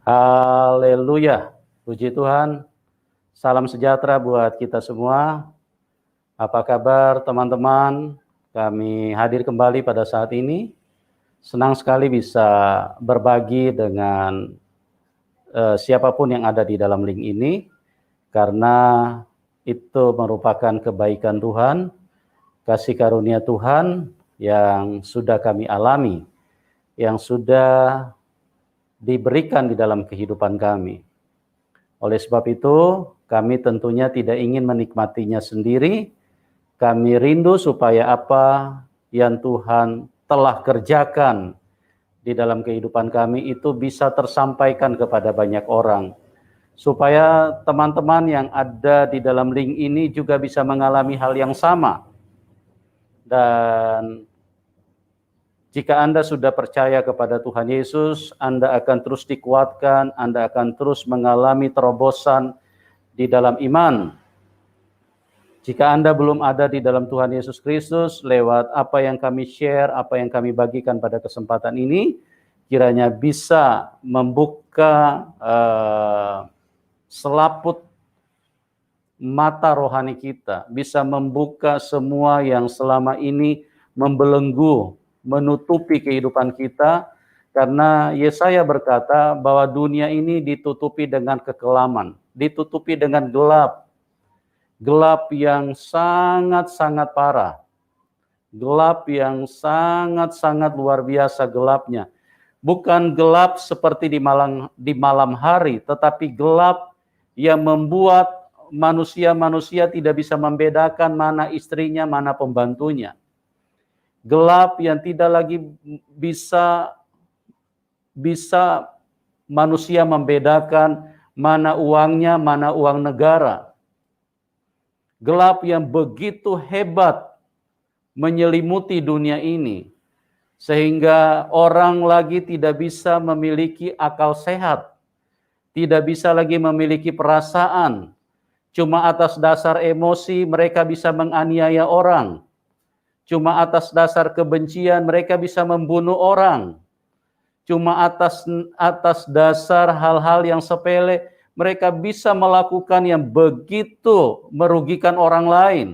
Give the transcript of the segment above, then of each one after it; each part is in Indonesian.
Haleluya, puji Tuhan. Salam sejahtera buat kita semua. Apa kabar teman-teman? Kami hadir kembali pada saat ini. Senang sekali bisa berbagi dengan siapapun yang ada di dalam link ini, karena itu merupakan kebaikan Tuhan, kasih karunia Tuhan yang sudah kami alami, yang sudah diberikan di dalam kehidupan kami. Oleh sebab itu, kami tentunya tidak ingin menikmatinya sendiri. Kami rindu supaya apa yang Tuhan telah kerjakan di dalam kehidupan kami itu bisa tersampaikan kepada banyak orang. Supaya teman-teman yang ada di dalam link ini juga bisa mengalami hal yang sama. Dan jika Anda sudah percaya kepada Tuhan Yesus, Anda akan terus dikuatkan, Anda akan terus mengalami terobosan di dalam iman. Jika Anda belum ada di dalam Tuhan Yesus Kristus, lewat apa yang kami share, apa yang kami bagikan pada kesempatan ini, kiranya bisa membuka selaput mata rohani kita, bisa membuka semua yang selama ini membelenggu, menutupi kehidupan kita, karena Yesaya berkata bahwa dunia ini ditutupi dengan kekelaman, ditutupi dengan gelap, gelap yang sangat-sangat parah, gelap yang sangat-sangat luar biasa gelapnya. Bukan gelap seperti di malam hari, tetapi gelap yang membuat manusia tidak bisa membedakan mana istrinya, mana pembantunya. Gelap yang tidak lagi bisa manusia membedakan mana uangnya, mana uang negara. Gelap yang begitu hebat menyelimuti dunia ini, sehingga orang lagi tidak bisa memiliki akal sehat, tidak bisa lagi memiliki perasaan. Cuma atas dasar emosi mereka bisa menganiaya orang. Cuma atas dasar kebencian mereka bisa membunuh orang. Cuma atas dasar hal-hal yang sepele mereka bisa melakukan yang begitu merugikan orang lain.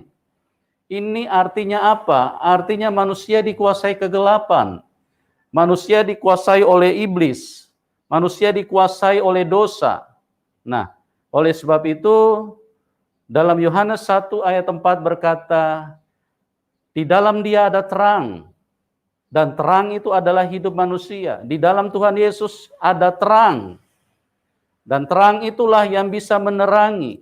Ini artinya apa? Artinya manusia dikuasai kegelapan. Manusia dikuasai oleh iblis. Manusia dikuasai oleh dosa. Nah, oleh sebab itu dalam Yohanes 1 ayat 4 berkata, di dalam Dia ada terang, dan terang itu adalah hidup manusia. Di dalam Tuhan Yesus ada terang, dan terang itulah yang bisa menerangi,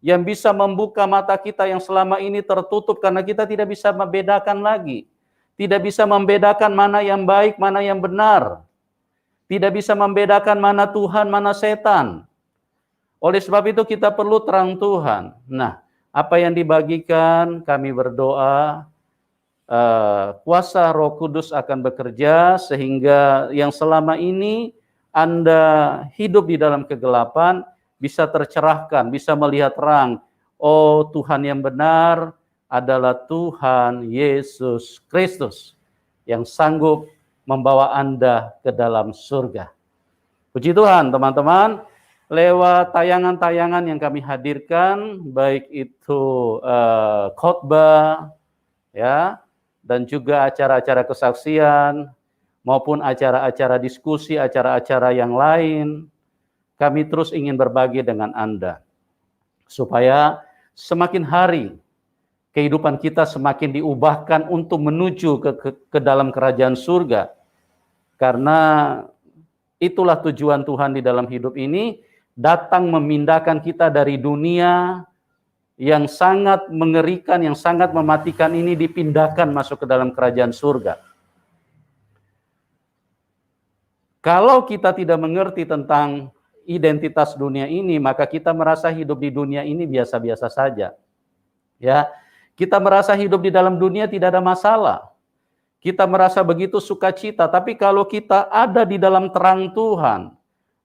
yang bisa membuka mata kita yang selama ini tertutup karena kita tidak bisa membedakan lagi. Tidak bisa membedakan mana yang baik, mana yang benar. Tidak bisa membedakan mana Tuhan, mana setan. Oleh sebab itu kita perlu terang Tuhan. Nah, apa yang dibagikan, kami berdoa, kuasa Roh Kudus akan bekerja sehingga yang selama ini Anda hidup di dalam kegelapan bisa tercerahkan, bisa melihat terang. Oh, Tuhan yang benar adalah Tuhan Yesus Kristus yang sanggup membawa Anda ke dalam surga. Puji Tuhan, teman-teman. Lewat tayangan-tayangan yang kami hadirkan, baik itu khotbah, ya, dan juga acara-acara kesaksian, maupun acara-acara diskusi, acara-acara yang lain, kami terus ingin berbagi dengan Anda, supaya semakin hari kehidupan kita semakin diubahkan untuk menuju ke dalam kerajaan surga. Karena itulah tujuan Tuhan di dalam hidup ini, datang memindahkan kita dari dunia yang sangat mengerikan, yang sangat mematikan ini, dipindahkan masuk ke dalam kerajaan surga. Kalau kita tidak mengerti tentang identitas dunia ini, maka kita merasa hidup di dunia ini biasa-biasa saja. Ya, kita merasa hidup di dalam dunia tidak ada masalah. Kita merasa begitu sukacita, tapi kalau kita ada di dalam terang Tuhan,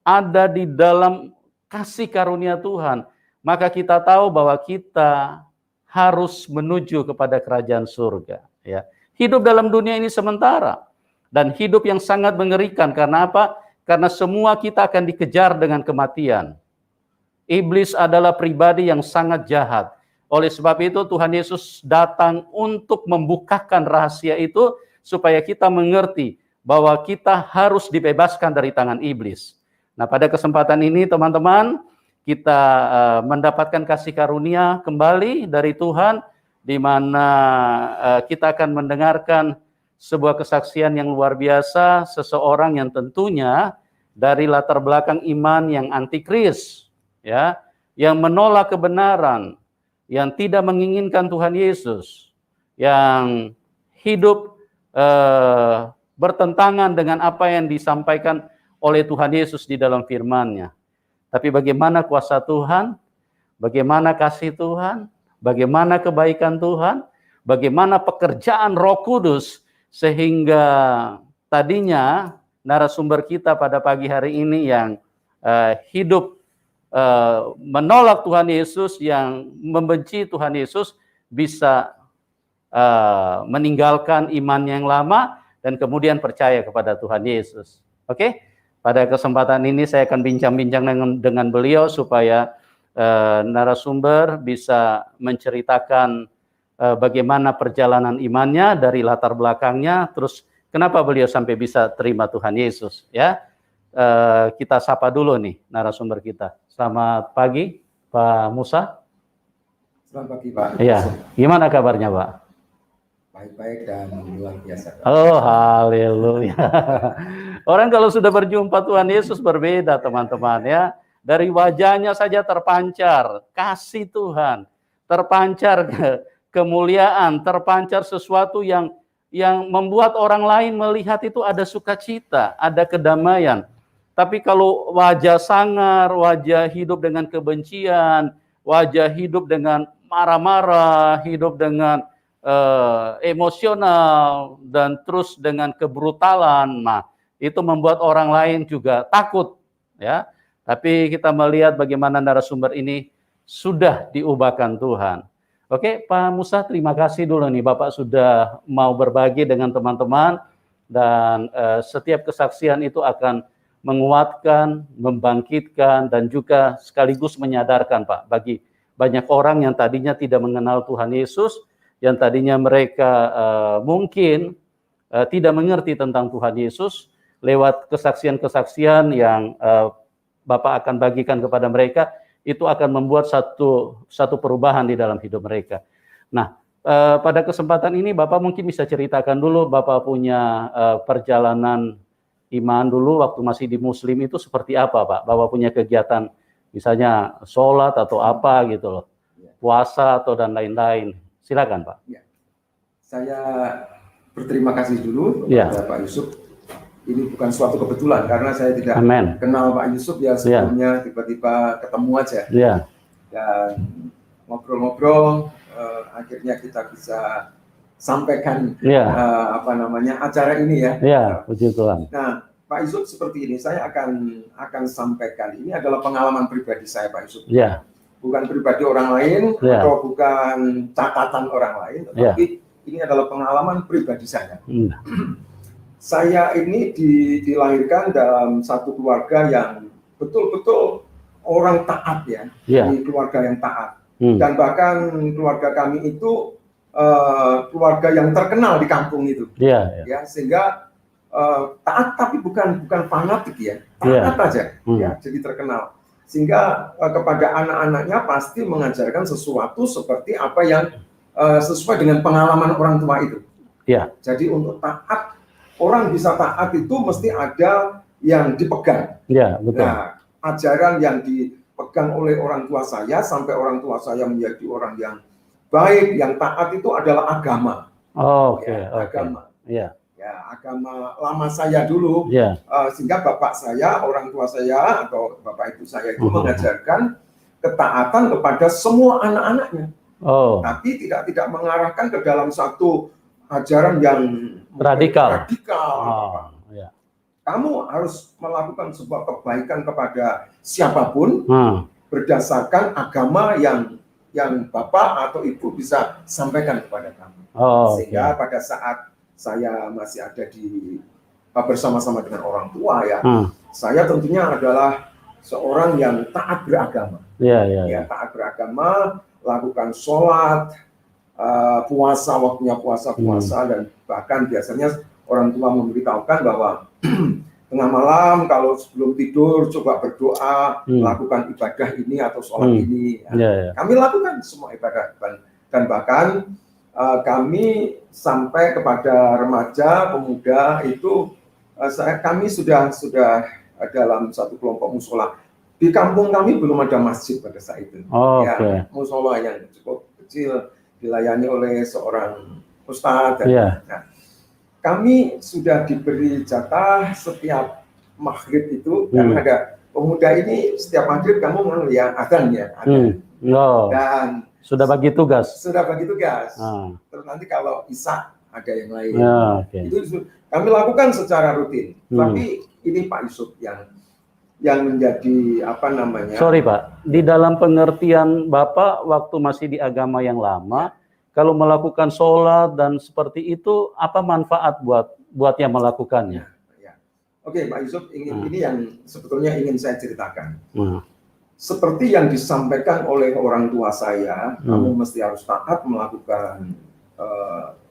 ada di dalam kasih karunia Tuhan, maka kita tahu bahwa kita harus menuju kepada kerajaan surga. Ya, hidup dalam dunia ini sementara, dan hidup yang sangat mengerikan. Karena apa? Karena semua kita akan dikejar dengan kematian. Iblis adalah pribadi yang sangat jahat. Oleh sebab itu Tuhan Yesus datang untuk membukakan rahasia itu supaya kita mengerti bahwa kita harus dibebaskan dari tangan iblis. Nah, pada kesempatan ini teman-teman, kita mendapatkan kasih karunia kembali dari Tuhan, di mana kita akan mendengarkan sebuah kesaksian yang luar biasa, seseorang yang tentunya dari latar belakang iman yang antikris, ya, yang menolak kebenaran, yang tidak menginginkan Tuhan Yesus, yang hidup bertentangan dengan apa yang disampaikan oleh Tuhan Yesus di dalam firman-Nya. Tapi bagaimana kuasa Tuhan, bagaimana kasih Tuhan, bagaimana kebaikan Tuhan, bagaimana pekerjaan Roh Kudus, sehingga tadinya narasumber kita pada pagi hari ini yang hidup menolak Tuhan Yesus, yang membenci Tuhan Yesus, bisa meninggalkan iman yang lama dan kemudian percaya kepada Tuhan Yesus. Oke? Pada kesempatan ini saya akan bincang-bincang dengan beliau supaya narasumber bisa menceritakan bagaimana perjalanan imannya dari latar belakangnya, terus kenapa beliau sampai bisa terima Tuhan Yesus, ya. Kita sapa dulu nih narasumber kita. Selamat pagi, Pak Musa. Selamat pagi, Pak. Iya, gimana kabarnya, Pak? Baik-baik dan luar biasa, Pak. Oh, haleluya. Orang kalau sudah berjumpa Tuhan Yesus berbeda, teman-teman, ya. Dari wajahnya saja terpancar kasih Tuhan, terpancar kemuliaan, terpancar sesuatu yang membuat orang lain melihat itu ada sukacita, ada kedamaian. Tapi kalau wajah sangar, wajah hidup dengan kebencian, wajah hidup dengan marah-marah, hidup dengan emosional, dan terus dengan kebrutalan, nah itu membuat orang lain juga takut, ya. Tapi kita melihat bagaimana narasumber ini sudah diubahkan Tuhan. Oke, Pak Musa, terima kasih dulu nih, Bapak sudah mau berbagi dengan teman-teman, dan setiap kesaksian itu akan menguatkan, membangkitkan, dan juga sekaligus menyadarkan, Pak, bagi banyak orang yang tadinya tidak mengenal Tuhan Yesus, yang tadinya mereka mungkin tidak mengerti tentang Tuhan Yesus, lewat kesaksian-kesaksian yang Bapak akan bagikan kepada mereka, itu akan membuat satu perubahan di dalam hidup mereka. Nah, pada kesempatan ini Bapak mungkin bisa ceritakan dulu, Bapak punya perjalanan iman dulu waktu masih di Muslim itu seperti apa, Pak? Bapak punya kegiatan misalnya sholat atau apa gitu loh, puasa atau dan lain-lain. Silakan, Pak. Ya. Saya berterima kasih dulu kepada Pak Yusuf. Ini bukan suatu kebetulan karena saya tidak kenal Pak Yusuf ya sebelumnya, tiba-tiba ketemu aja. Dan ngobrol-ngobrol, akhirnya kita bisa sampaikan acara ini ya. Puji Tuhan. Nah, Pak Yusuf seperti ini, saya akan sampaikan. Ini adalah pengalaman pribadi saya, Pak Yusuf. Bukan pribadi orang lain atau bukan catatan orang lain, tetapi ini adalah pengalaman pribadi saya. Saya ini dilahirkan dalam satu keluarga yang betul-betul orang taat ya, di keluarga yang taat. Dan bahkan keluarga kami itu keluarga yang terkenal di kampung itu. Ya, sehingga taat tapi bukan fanatik ya, taat aja. Ya, jadi terkenal. Sehingga kepada anak-anaknya pasti mengajarkan sesuatu seperti apa yang sesuai dengan pengalaman orang tua itu. Jadi untuk taat, orang bisa taat itu mesti ada yang dipegang. Betul. Nah, ajaran yang dipegang oleh orang tua saya sampai orang tua saya menjadi orang yang baik, yang taat itu adalah agama. Agama. Ya, agama lama saya dulu, sehingga bapak saya, orang tua saya atau bapak ibu saya itu mengajarkan ketaatan kepada semua anak-anaknya, tapi tidak mengarahkan ke dalam satu ajaran yang radikal. Kamu harus melakukan sebuah kebaikan kepada siapapun berdasarkan agama yang bapak atau ibu bisa sampaikan kepada kamu. Sehingga pada saat saya masih ada bersama-sama dengan orang tua ya, saya tentunya adalah seorang yang taat beragama. Ya, taat beragama, lakukan sholat, puasa, waktunya puasa, dan bahkan biasanya orang tua memberitahukan bahwa tengah malam kalau sebelum tidur coba berdoa, lakukan ibadah ini atau sholat ini. Kami lakukan semua ibadah, dan bahkan kami sampai kepada remaja, pemuda itu kami sudah dalam satu kelompok musola. Di kampung kami belum ada masjid pada saat itu. Musola yang cukup kecil dilayani oleh seorang ustadz. Nah, kami sudah diberi jatah setiap maghrib itu, karena ada pemuda ini setiap maghrib kamu adzan ya. Dan sudah bagi tugas. Terus nanti kalau isya ada yang lain. Itu kami lakukan secara rutin. Tapi ini Pak Yusuf yang menjadi Sorry Pak, di dalam pengertian Bapak waktu masih di agama yang lama, kalau melakukan sholat dan seperti itu, apa manfaat buat yang melakukannya? Oke Pak Yusuf, ini yang sebetulnya ingin saya ceritakan. Seperti yang disampaikan oleh orang tua saya, kamu mesti harus taat melakukan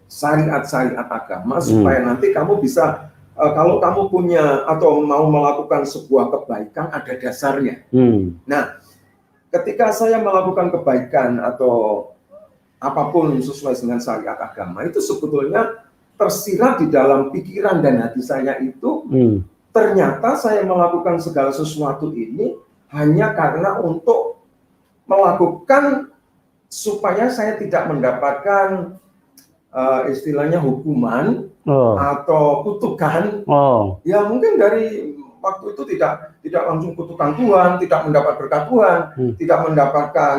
syariat-syariat agama, supaya nanti kamu bisa, kalau kamu punya atau mau melakukan sebuah kebaikan, ada dasarnya. Nah, ketika saya melakukan kebaikan atau apapun sesuai dengan syariat agama, itu sebetulnya tersirat di dalam pikiran dan hati saya itu, ternyata saya melakukan segala sesuatu ini hanya karena untuk melakukan supaya saya tidak mendapatkan istilahnya hukuman atau kutukan. Ya mungkin dari waktu itu tidak langsung kutukan Tuhan, tidak mendapat berkat Tuhan, tidak mendapatkan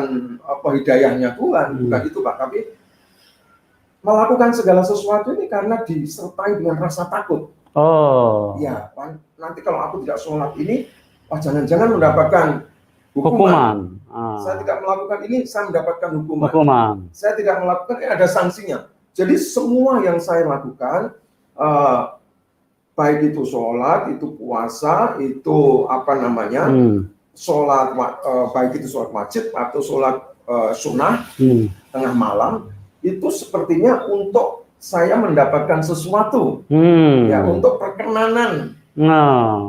hidayahnya Tuhan, bukan itu Pak, tapi melakukan segala sesuatu ini karena disertai dengan rasa takut. Ya, nanti kalau aku tidak sholat ini, jangan-jangan mendapatkan hukuman. Saya tidak melakukan ini, saya mendapatkan hukuman. Saya tidak melakukan, ada sanksinya. Jadi semua yang saya lakukan, baik itu sholat, itu puasa, itu sholat, baik itu sholat wajib atau sholat sunnah tengah malam, itu sepertinya untuk saya mendapatkan sesuatu, ya, untuk perkenanan.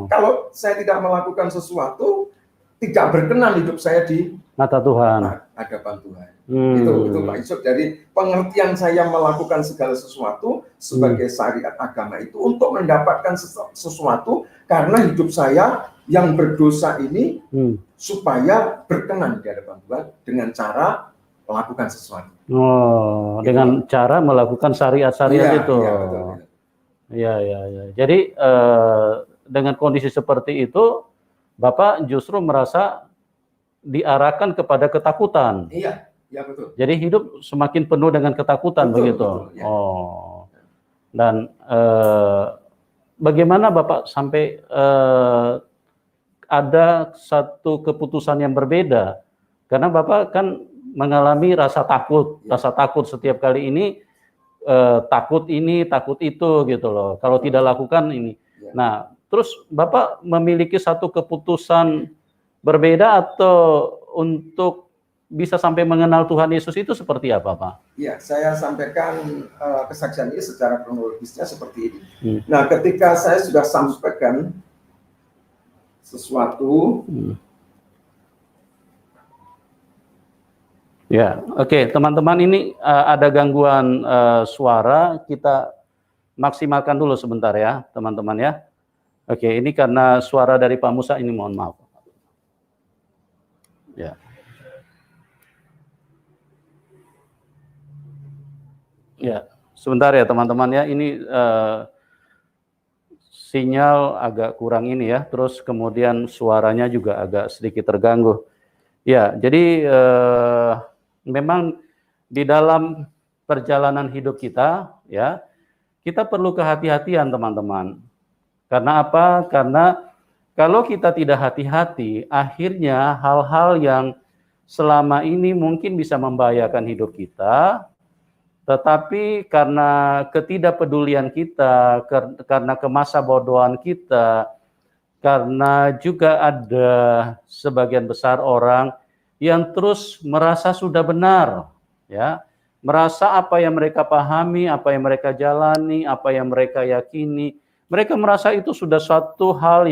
Kalau saya tidak melakukan sesuatu, tidak berkenan hidup saya di mata Tuhan, hadapan Tuhan. Itu Pak Yusuf. Jadi pengertian saya melakukan segala sesuatu sebagai syariat agama itu untuk mendapatkan sesuatu, karena hidup saya yang berdosa ini supaya berkenan di hadapan Tuhan dengan cara melakukan sesuatu. Dengan cara melakukan syariat-syariat itu. Iya. Jadi dengan kondisi seperti itu, Bapak justru merasa diarahkan kepada ketakutan. Iya, betul. Jadi hidup semakin penuh dengan ketakutan, begitu. Betul, ya. Dan bagaimana Bapak sampai ada satu keputusan yang berbeda? Karena Bapak kan mengalami rasa takut setiap kali ini, takut ini, takut itu, gitu loh. Kalau tidak lakukan ini. Nah, terus Bapak memiliki satu keputusan berbeda atau untuk bisa sampai mengenal Tuhan Yesus itu seperti apa, Pak? Iya, saya sampaikan kesaksian ini secara kronologisnya seperti ini. Nah, ketika saya sudah sampaikan sesuatu, ya, oke, teman-teman, ini ada gangguan suara, kita maksimalkan dulu sebentar ya, teman-teman ya. Oke, ini karena suara dari Pak Musa, ini mohon maaf. Ya. Ya, sebentar ya teman-teman ya, ini sinyal agak kurang ini ya, terus kemudian suaranya juga agak sedikit terganggu. Ya, jadi memang di dalam perjalanan hidup kita ya, kita perlu kehati-hatian teman-teman. Karena apa? Karena kalau kita tidak hati-hati, akhirnya hal-hal yang selama ini mungkin bisa membahayakan hidup kita, tetapi karena ketidakpedulian kita, karena kemasabodohan kita, Karena juga ada sebagian besar orang yang terus merasa sudah benar, ya, merasa apa yang mereka pahami, apa yang mereka jalani, apa yang mereka yakini, mereka merasa itu sudah suatu hal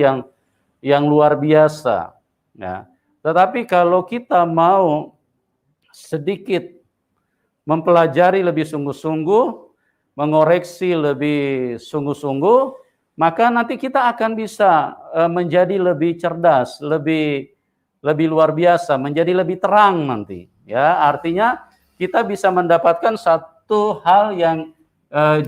yang luar biasa. Ya. Tetapi kalau kita mau sedikit mempelajari lebih sungguh-sungguh, mengoreksi lebih sungguh-sungguh, maka nanti kita akan bisa menjadi lebih cerdas, lebih luar biasa, menjadi lebih terang nanti. Ya, artinya kita bisa mendapatkan satu hal yang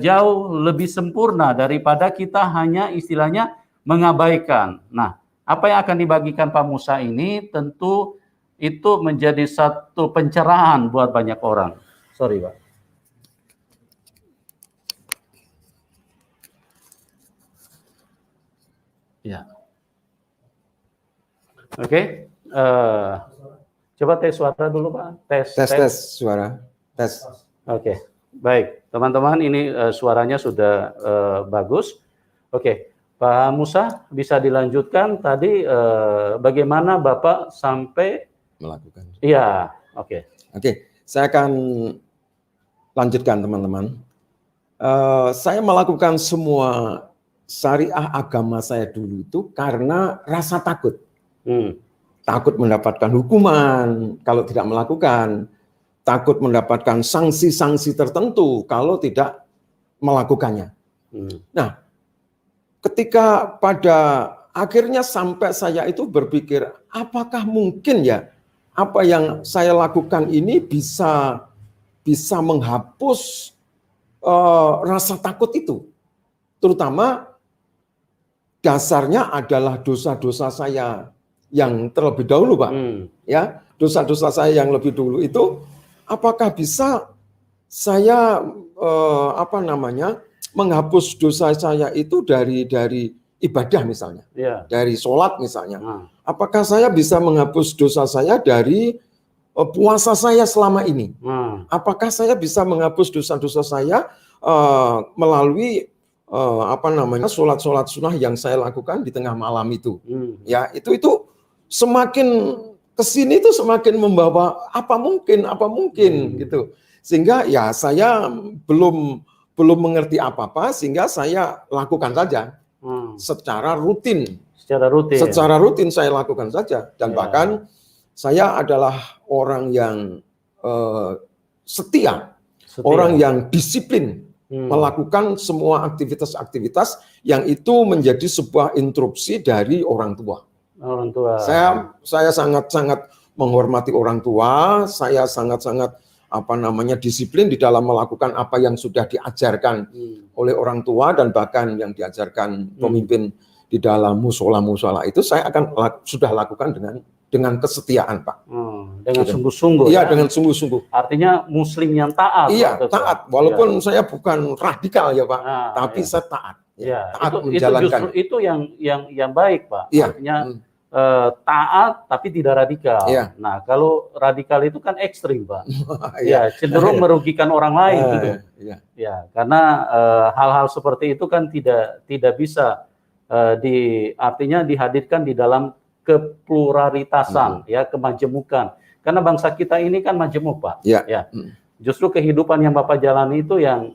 jauh lebih sempurna daripada kita hanya istilahnya mengabaikan. Nah, apa yang akan dibagikan Pak Musa ini tentu itu menjadi satu pencerahan buat banyak orang. Sorry, Pak. Ya. Oke. Coba tes suara dulu, Pak. Tes suara. Tes. Oke. Baik, teman-teman, ini suaranya sudah bagus. Oke. Pak Musa, bisa dilanjutkan tadi bagaimana Bapak sampai melakukan. Iya, oke. Oke, saya akan lanjutkan, teman-teman. Saya melakukan semua syariah agama saya dulu itu karena rasa takut. Takut mendapatkan hukuman kalau tidak melakukan, takut mendapatkan sanksi-sanksi tertentu kalau tidak melakukannya. Nah, ketika pada akhirnya sampai saya itu berpikir, apakah mungkin ya apa yang saya lakukan ini bisa menghapus rasa takut itu, terutama dasarnya adalah dosa-dosa saya yang terlebih dahulu, Pak. Ya, dosa-dosa saya yang lebih dulu itu, apakah bisa saya menghapus dosa saya itu dari ibadah misalnya, dari sholat misalnya. Apakah saya bisa menghapus dosa saya dari puasa saya selama ini? Apakah saya bisa menghapus dosa-dosa saya melalui sholat sunnah yang saya lakukan di tengah malam itu? Ya, itu semakin kesini itu semakin membawa apa mungkin gitu, sehingga ya saya belum mengerti apa-apa, sehingga saya lakukan saja secara rutin. Secara rutin saya lakukan saja, dan bahkan saya adalah orang yang setia, orang yang disiplin melakukan semua aktivitas-aktivitas yang itu menjadi sebuah instruksi dari orang tua. Saya sangat-sangat menghormati orang tua, saya sangat-sangat disiplin di dalam melakukan apa yang sudah diajarkan oleh orang tua, dan bahkan yang diajarkan pemimpin di dalam musola itu saya akan sudah lakukan dengan kesetiaan, Pak. Dengan sungguh-sungguh. Iya, dengan sungguh-sungguh. Artinya Muslim yang taat. Iya, taat. Walaupun saya bukan radikal ya, Pak, tapi saya taat. Ya, taat itu menjalankan. Justru itu yang baik, Pak. Iya. Artinya taat tapi tidak radikal. Iya. Nah, kalau radikal itu kan ekstrim, Pak. Ya, cenderung merugikan orang lain gitu. Ya, karena hal-hal seperti itu kan tidak bisa artinya dihadirkan di dalam kepluralitasan, ya, kemajemukan. Karena bangsa kita ini kan majemuk, Pak. Ya. Justru kehidupan yang Bapak jalani itu yang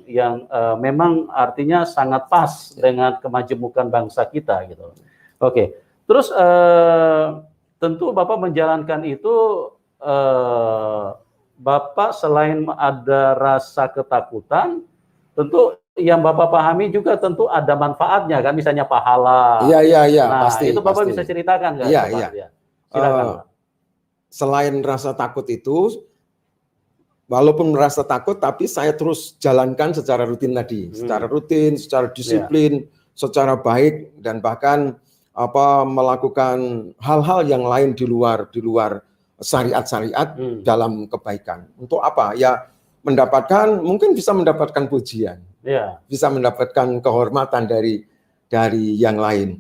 memang artinya sangat pas dengan kemajemukan bangsa kita gitu. Oke. Terus tentu Bapak menjalankan itu, Bapak selain ada rasa ketakutan, tentu yang Bapak pahami juga tentu ada manfaatnya kan, misalnya pahala. Iya, Nah, pasti. itu Bapak bisa ceritakan nggak? Iya. Silakan. Selain rasa takut itu, walaupun merasa takut, tapi saya terus jalankan secara rutin tadi, secara rutin, secara disiplin, secara baik, dan bahkan melakukan hal-hal yang lain di luar syariat-syariat dalam kebaikan. Untuk apa? Ya, mungkin bisa mendapatkan pujian, bisa mendapatkan kehormatan dari yang lain.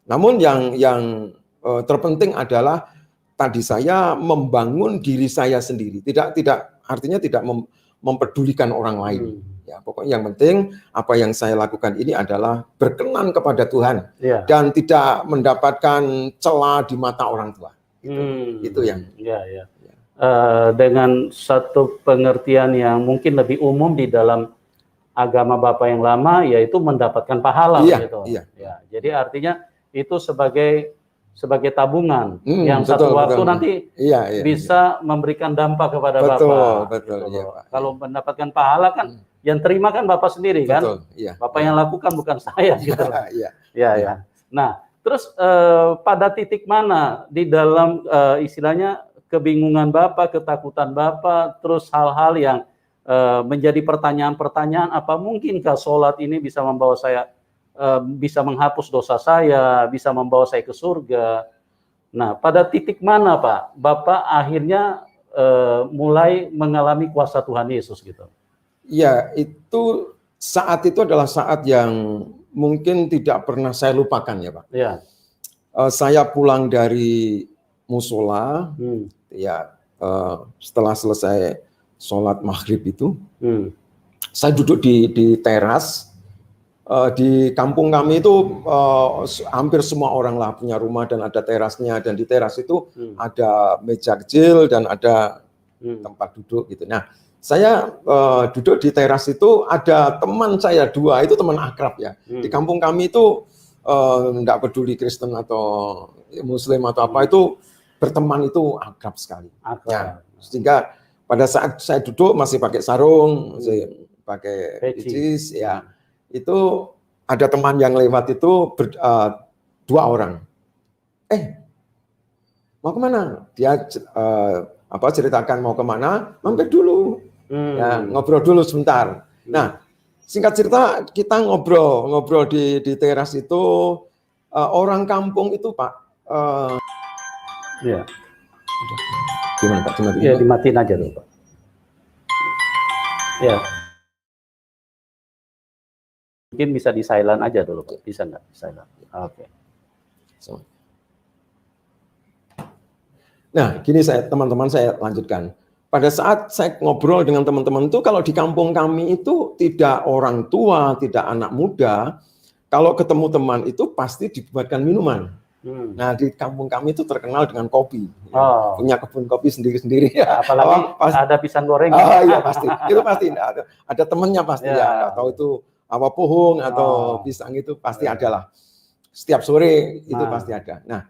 Namun yang terpenting adalah tadi saya membangun diri saya sendiri, tidak artinya tidak mempedulikan orang lain. Ya, Ya, pokoknya yang penting apa yang saya lakukan ini adalah berkenan kepada Tuhan dan tidak mendapatkan celah di mata orang tua. Itu yang. Dengan satu pengertian yang mungkin lebih umum di dalam agama Bapak yang lama, yaitu mendapatkan pahala gitu. Ya, jadi artinya itu sebagai tabungan yang satu waktu nanti bisa memberikan dampak kepada Bapak. Betul, gitu. ya, Pak. Kalau mendapatkan pahala kan, yang terima kan Bapak sendiri kan. Bapak yang lakukan bukan saya gitu. Ya. Nah, terus pada titik mana di dalam istilahnya kebingungan Bapak, ketakutan Bapak, terus hal-hal yang menjadi pertanyaan-pertanyaan, apa mungkinkah sholat ini bisa membawa saya, bisa menghapus dosa saya, bisa membawa saya ke surga. Nah, pada titik mana Pak, Bapak akhirnya mulai mengalami kuasa Tuhan Yesus gitu? Ya, saat itu adalah saat yang mungkin tidak pernah saya lupakan ya Pak. Saya pulang dari musola, setelah selesai sholat maghrib itu, saya duduk di teras. Di kampung kami itu hampir semua orang lah punya rumah dan ada terasnya, dan di teras itu ada meja kecil dan ada tempat duduk gitu. Nah, saya duduk di teras itu, ada teman saya 2, itu teman akrab ya. Di kampung kami itu enggak peduli Kristen atau Muslim atau apa, itu berteman itu akrab sekali. Ya, sehingga pada saat saya duduk masih pakai sarung, masih pakai peci, ya. Itu ada teman yang lewat itu 2 orang. Mau kemana? Dia ceritakan mau kemana, mampir dulu, ya, ngobrol dulu sebentar. Nah, singkat cerita kita ngobrol di teras itu, orang kampung itu Pak. Gimana Pak? Ya, dimatiin aja dulu Pak. Ya. Mungkin bisa di silent aja dulu Pak, bisa nggak? Silent. Oke. Nah, gini teman-teman saya lanjutkan. Pada saat saya ngobrol dengan teman-teman itu, kalau di kampung kami itu tidak orang tua, tidak anak muda, kalau ketemu teman itu pasti dibuatkan minuman. Nah, di kampung kami itu terkenal dengan kopi. Punya kebun kopi sendiri-sendiri. Apalagi ada pisang goreng. Iya pasti. Itu pasti ada temennya pasti ya. Atau itu apa pohon atau pisang itu pasti ada lah. Setiap sore itu pasti ada. Nah,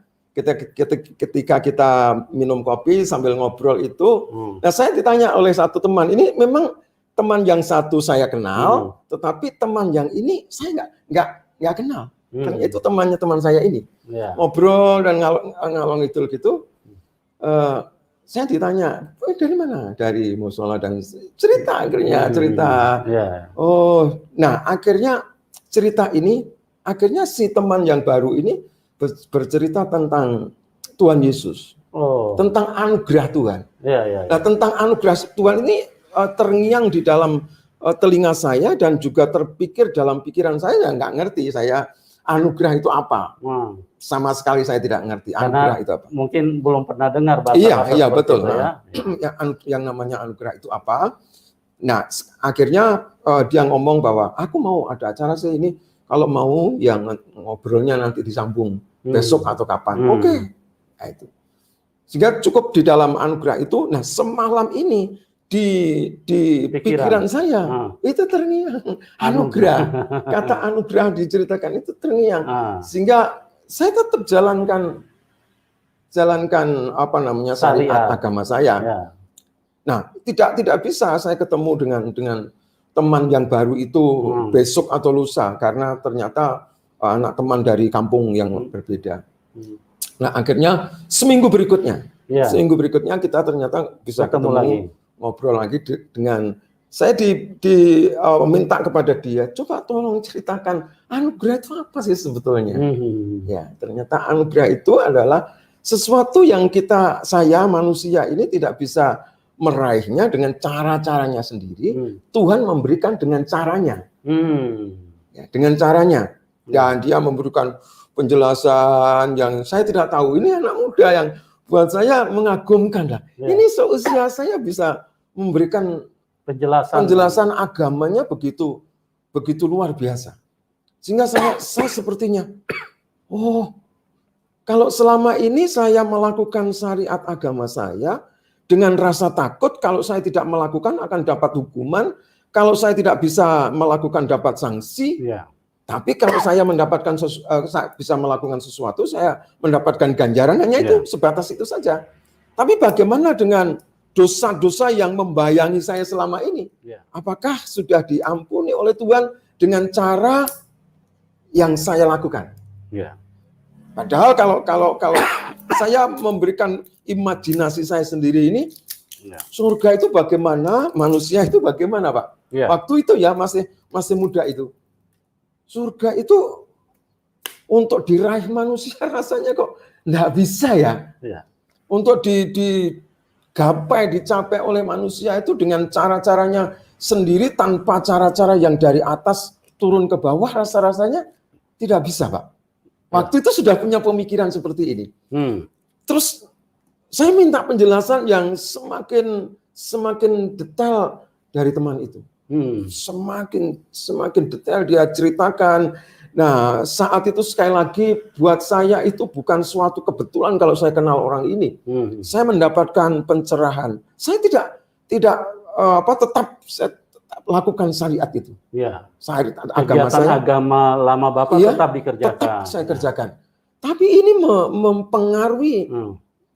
ketika kita minum kopi sambil ngobrol itu, nah saya ditanya oleh satu teman, ini memang teman yang satu saya kenal, tetapi teman yang ini saya nggak kenal. Kan itu temannya teman saya ini. Ngobrol dan ngalong idul gitu. Saya ditanya, dari mana? Dari musola, dan cerita akhirnya cerita. Oh, nah akhirnya cerita ini, akhirnya si teman yang baru ini bercerita tentang Tuhan Yesus, tentang anugerah Tuhan. Nah, tentang anugerah Tuhan ini terngiang di dalam telinga saya dan juga terpikir dalam pikiran saya. Nggak ngerti saya anugerah itu apa. Sama sekali saya tidak ngerti anugerah itu apa. Mungkin belum pernah dengar bahasa. Iya betul. Nah, yang namanya anugerah itu apa? Nah, akhirnya dia ngomong bahwa aku mau ada acara sih ini, kalau mau yang ngobrolnya nanti disambung besok atau kapan. Oke. Nah, itu. Sehingga cukup di dalam anugerah itu. Nah, semalam ini di pikiran saya itu terngiang anugerah. Kata anugerah diceritakan itu terngiang. Sehingga saya tetap jalankan apa namanya syariat agama saya. Nah, tidak bisa saya ketemu dengan teman yang baru itu besok atau lusa, karena ternyata anak teman dari kampung yang berbeda. Nah, akhirnya seminggu berikutnya kita ternyata bisa ketemu lagi. Ngobrol lagi dengan saya, minta kepada dia, coba tolong ceritakan anugerah itu apa sih sebetulnya. Ya, ternyata anugerah itu adalah sesuatu yang saya manusia ini tidak bisa meraihnya dengan cara-caranya sendiri. Tuhan memberikan dengan caranya. Ya, dengan caranya. Dan dia memberikan penjelasan yang saya tidak tahu. Ini anak muda yang buat saya mengagumkan lah. Ini seusia saya bisa memberikan penjelasan agamanya begitu luar biasa. Sehingga saya sepertinya, oh, kalau selama ini saya melakukan syariat agama saya dengan rasa takut, kalau saya tidak melakukan akan dapat hukuman, kalau saya tidak bisa melakukan dapat sanksi. Ya. Tapi kalau saya mendapatkan bisa melakukan sesuatu, saya mendapatkan ganjaran, hanya itu, sebatas itu saja. Tapi bagaimana dengan dosa-dosa yang membayangi saya selama ini? Apakah sudah diampuni oleh Tuhan dengan cara yang saya lakukan? Padahal kalau saya memberikan imajinasi saya sendiri ini, surga itu bagaimana, manusia itu bagaimana, Pak? Waktu itu ya masih muda itu. Surga itu untuk diraih manusia rasanya kok nggak bisa ya. Untuk digapai, dicapai oleh manusia itu dengan cara-caranya sendiri tanpa cara-cara yang dari atas turun ke bawah, rasa-rasanya tidak bisa, Pak. Waktu itu sudah punya pemikiran seperti ini. Terus saya minta penjelasan yang semakin detail dari teman itu. Semakin detail dia ceritakan. Nah, saat itu sekali lagi buat saya itu bukan suatu kebetulan kalau saya kenal orang ini. Saya mendapatkan pencerahan. Saya tidak saya lakukan syariat itu. Syariat agama saya. Agama lama Bapak tetap dikerjakan. Tetap saya kerjakan. Tapi ini mempengaruhi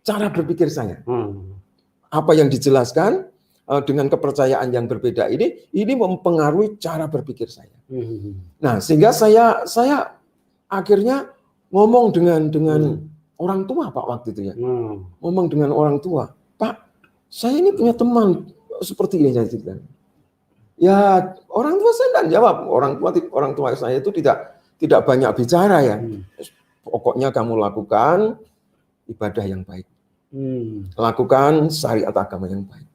cara berpikir saya. Apa yang dijelaskan dengan kepercayaan yang berbeda ini mempengaruhi cara berpikir saya. Nah, sehingga saya akhirnya ngomong dengan orang tua, Pak, waktu itu ya. Ngomong dengan orang tua, Pak, saya ini punya teman seperti ini, saya ceritakan. Ya, orang tua saya tidak jawab. Orang tua saya itu tidak banyak bicara ya. Pokoknya kamu lakukan ibadah yang baik. Lakukan syariat agama yang baik.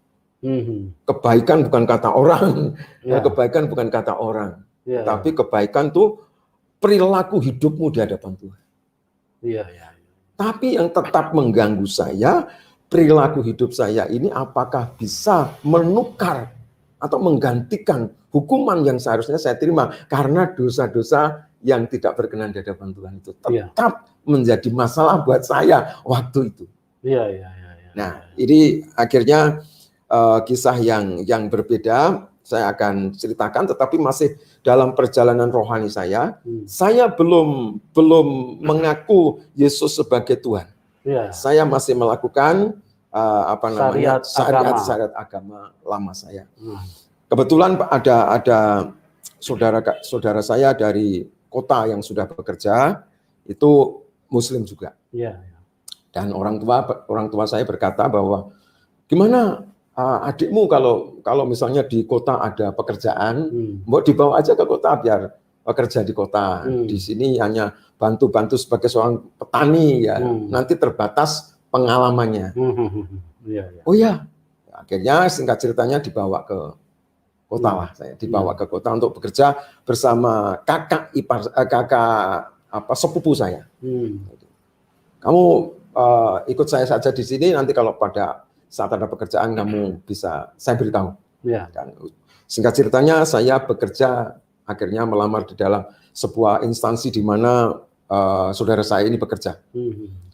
Kebaikan bukan kata orang, kebaikan bukan kata orang, tapi kebaikan tuh perilaku hidupmu di hadapan Tuhan. Tapi yang tetap mengganggu saya, perilaku hidup saya ini apakah bisa menukar atau menggantikan hukuman yang seharusnya saya terima karena dosa-dosa yang tidak berkenan di hadapan Tuhan itu tetap menjadi masalah buat saya waktu itu. Nah, ini akhirnya kisah yang berbeda saya akan ceritakan, tetapi masih dalam perjalanan rohani saya. Saya belum mengaku Yesus sebagai Tuhan. Saya masih melakukan syariat agama lama saya. Kebetulan ada saudara saya dari kota yang sudah bekerja itu Muslim juga. Dan orang tua saya berkata bahwa gimana adikmu kalau misalnya di kota ada pekerjaan, mau dibawa aja ke kota biar bekerja di kota. Di sini hanya bantu-bantu sebagai seorang petani ya. Nanti terbatas pengalamannya. Oh ya, akhirnya singkat ceritanya dibawa ke kota lah. Saya dibawa ke kota untuk bekerja bersama kakak sepupu saya. Kamu ikut saya saja di sini, nanti kalau pada saat ada pekerjaan kamu bisa saya beritahu. Dan singkat ceritanya saya bekerja akhirnya melamar di dalam sebuah instansi di mana saudara saya ini bekerja.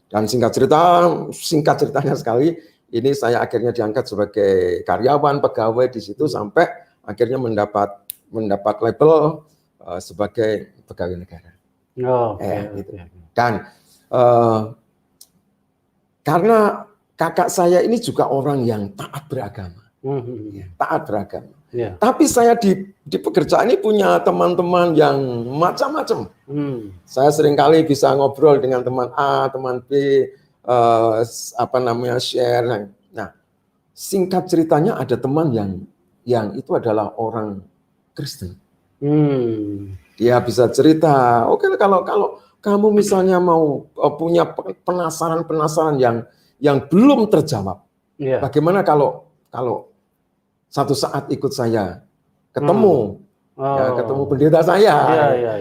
Dan singkat ceritanya sekali ini saya akhirnya diangkat sebagai karyawan pegawai di situ sampai akhirnya mendapat label sebagai pegawai negara. Gitu. Dan karena kakak saya ini juga orang yang taat beragama. Taat beragama. Tapi saya di pekerjaan ini punya teman-teman yang macam-macam. Saya seringkali bisa ngobrol dengan teman A, teman B, share. Nah, singkat ceritanya ada teman yang itu adalah orang Kristen. Dia bisa cerita, oke, kalau kamu misalnya mau punya penasaran yang belum terjawab, bagaimana kalau satu saat ikut saya ketemu Ya, ketemu pendeta saya. Iya.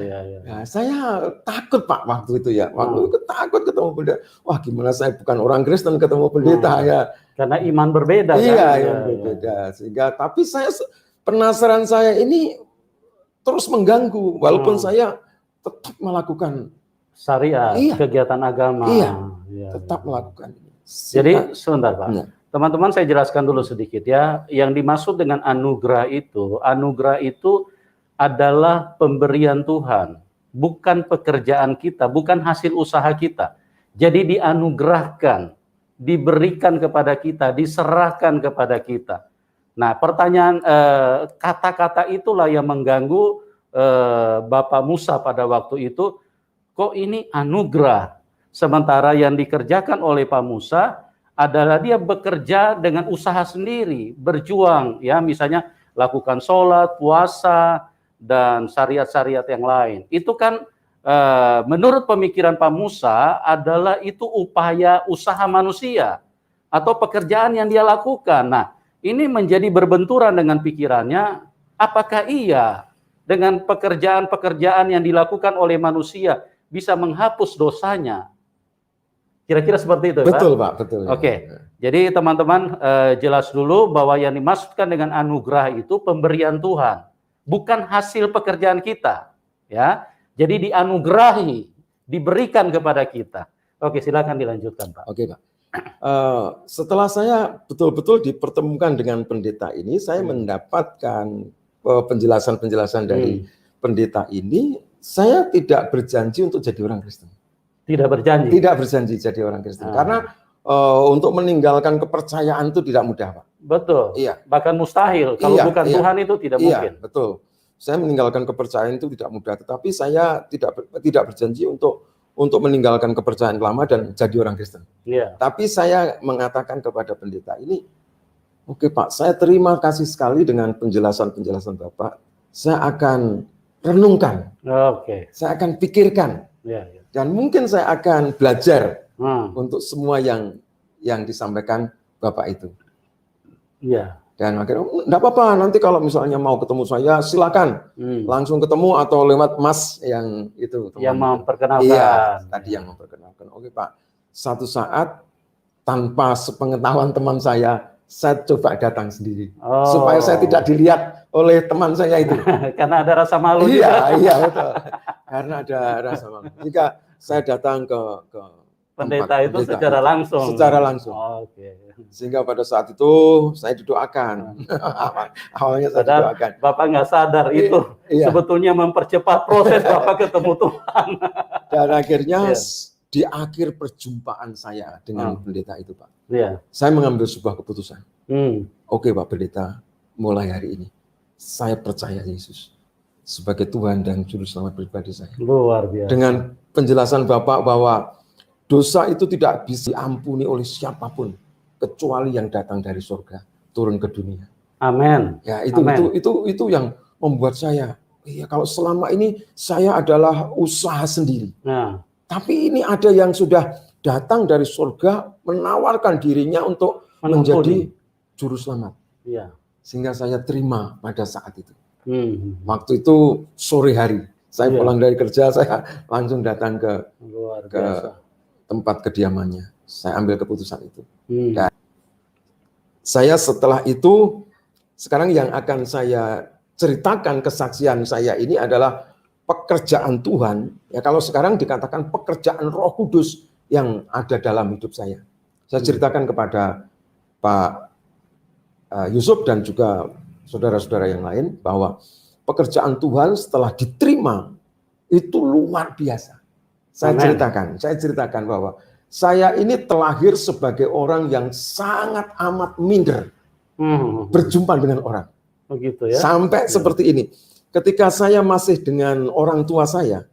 Ya, saya takut Pak waktu itu ya. Waktu itu takut ketemu pendeta. Wah, gimana saya bukan orang Kristen ketemu pendeta ya. Karena iman berbeda iya, kan? Iman berbeda. Sehingga tapi saya penasaran saya ini terus mengganggu walaupun saya tetap melakukan syariat, kegiatan agama. Iya, tetap melakukan. Jadi sebentar Pak. Teman-teman saya jelaskan dulu sedikit ya. Yang dimaksud dengan anugerah itu adalah pemberian Tuhan, bukan pekerjaan kita, bukan hasil usaha kita. Jadi dianugerahkan, diberikan kepada kita, diserahkan kepada kita. Nah, pertanyaan kata-kata itulah yang mengganggu Bapak Musa pada waktu itu. Kok ini anugerah? Sementara yang dikerjakan oleh Pak Musa adalah dia bekerja dengan usaha sendiri, berjuang, ya, misalnya lakukan sholat, puasa, dan syariat-syariat yang lain. Itu kan menurut pemikiran Pak Musa adalah itu upaya usaha manusia atau pekerjaan yang dia lakukan. Nah, ini menjadi berbenturan dengan pikirannya, apakah iya dengan pekerjaan-pekerjaan yang dilakukan oleh manusia bisa menghapus dosanya? Kira-kira seperti itu, betul, Pak? Betul. Oke. Jadi teman-teman jelas dulu bahwa yang dimaksudkan dengan anugerah itu pemberian Tuhan, bukan hasil pekerjaan kita, ya. Jadi dianugerahi, diberikan kepada kita. Oke, silakan dilanjutkan, Pak. Oke, Pak. Setelah saya betul-betul dipertemukan dengan pendeta ini, saya mendapatkan penjelasan-penjelasan dari pendeta ini. Saya tidak berjanji untuk jadi orang Kristen. Tidak berjanji jadi orang Kristen. Karena untuk meninggalkan kepercayaan itu tidak mudah, Pak. Betul. Iya. Bahkan mustahil. Kalau bukan Tuhan itu tidak mungkin. Betul. Saya meninggalkan kepercayaan itu tidak mudah. Tetapi saya tidak berjanji untuk meninggalkan kepercayaan lama dan jadi orang Kristen. Iya. Tapi saya mengatakan kepada pendeta ini, oke Pak, saya terima kasih sekali dengan penjelasan-penjelasan Bapak. Saya akan renungkan. Oke. Saya akan pikirkan. Iya. Dan mungkin saya akan belajar untuk semua yang disampaikan Bapak itu. Iya. Dan akhirnya, enggak apa-apa, nanti kalau misalnya mau ketemu saya, silakan langsung ketemu atau lewat Mas yang itu. Yang memperkenalkan. Iya, tadi yang memperkenalkan. Oke Pak, satu saat tanpa sepengetahuan teman saya coba datang sendiri. Supaya saya tidak dilihat oleh teman saya itu. Karena ada rasa malu. Iya, betul. Karena ada rasa malu. Jika saya datang ke pendeta itu secara langsung. Secara langsung. Oke. Sehingga pada saat itu saya didoakan. Awalnya saya didoakan. Bapak nggak sadar itu sebetulnya mempercepat proses Bapak ketemu Tuhan. Dan akhirnya di akhir perjumpaan saya dengan pendeta itu, Pak, saya mengambil sebuah keputusan. Oke, Pak Pendeta, mulai hari ini saya percaya Yesus sebagai Tuhan dan Juru Selamat pribadi saya. Luar biasa. Dengan penjelasan Bapak bahwa dosa itu tidak bisa diampuni oleh siapapun kecuali yang datang dari surga turun ke dunia. Amin. Ya, itu yang membuat saya, kalau selama ini saya adalah usaha sendiri. Tapi ini ada yang sudah datang dari surga menawarkan dirinya untuk menjadi juru selamat. Sehingga saya terima pada saat itu. Waktu itu sore hari, saya pulang dari kerja, saya langsung datang ke tempat kediamannya. Saya ambil keputusan itu. Dan saya setelah itu, sekarang yang akan saya ceritakan kesaksian saya ini adalah pekerjaan Tuhan. Ya, kalau sekarang dikatakan pekerjaan Roh Kudus yang ada dalam hidup saya. Saya ceritakan kepada Pak Yusuf dan juga saudara-saudara yang lain bahwa pekerjaan Tuhan setelah diterima itu luar biasa. Saya ceritakan bahwa saya ini terlahir sebagai orang yang sangat amat minder berjumpa dengan orang. Begitu ya. Sampai seperti ini. Ketika saya masih dengan orang tua saya,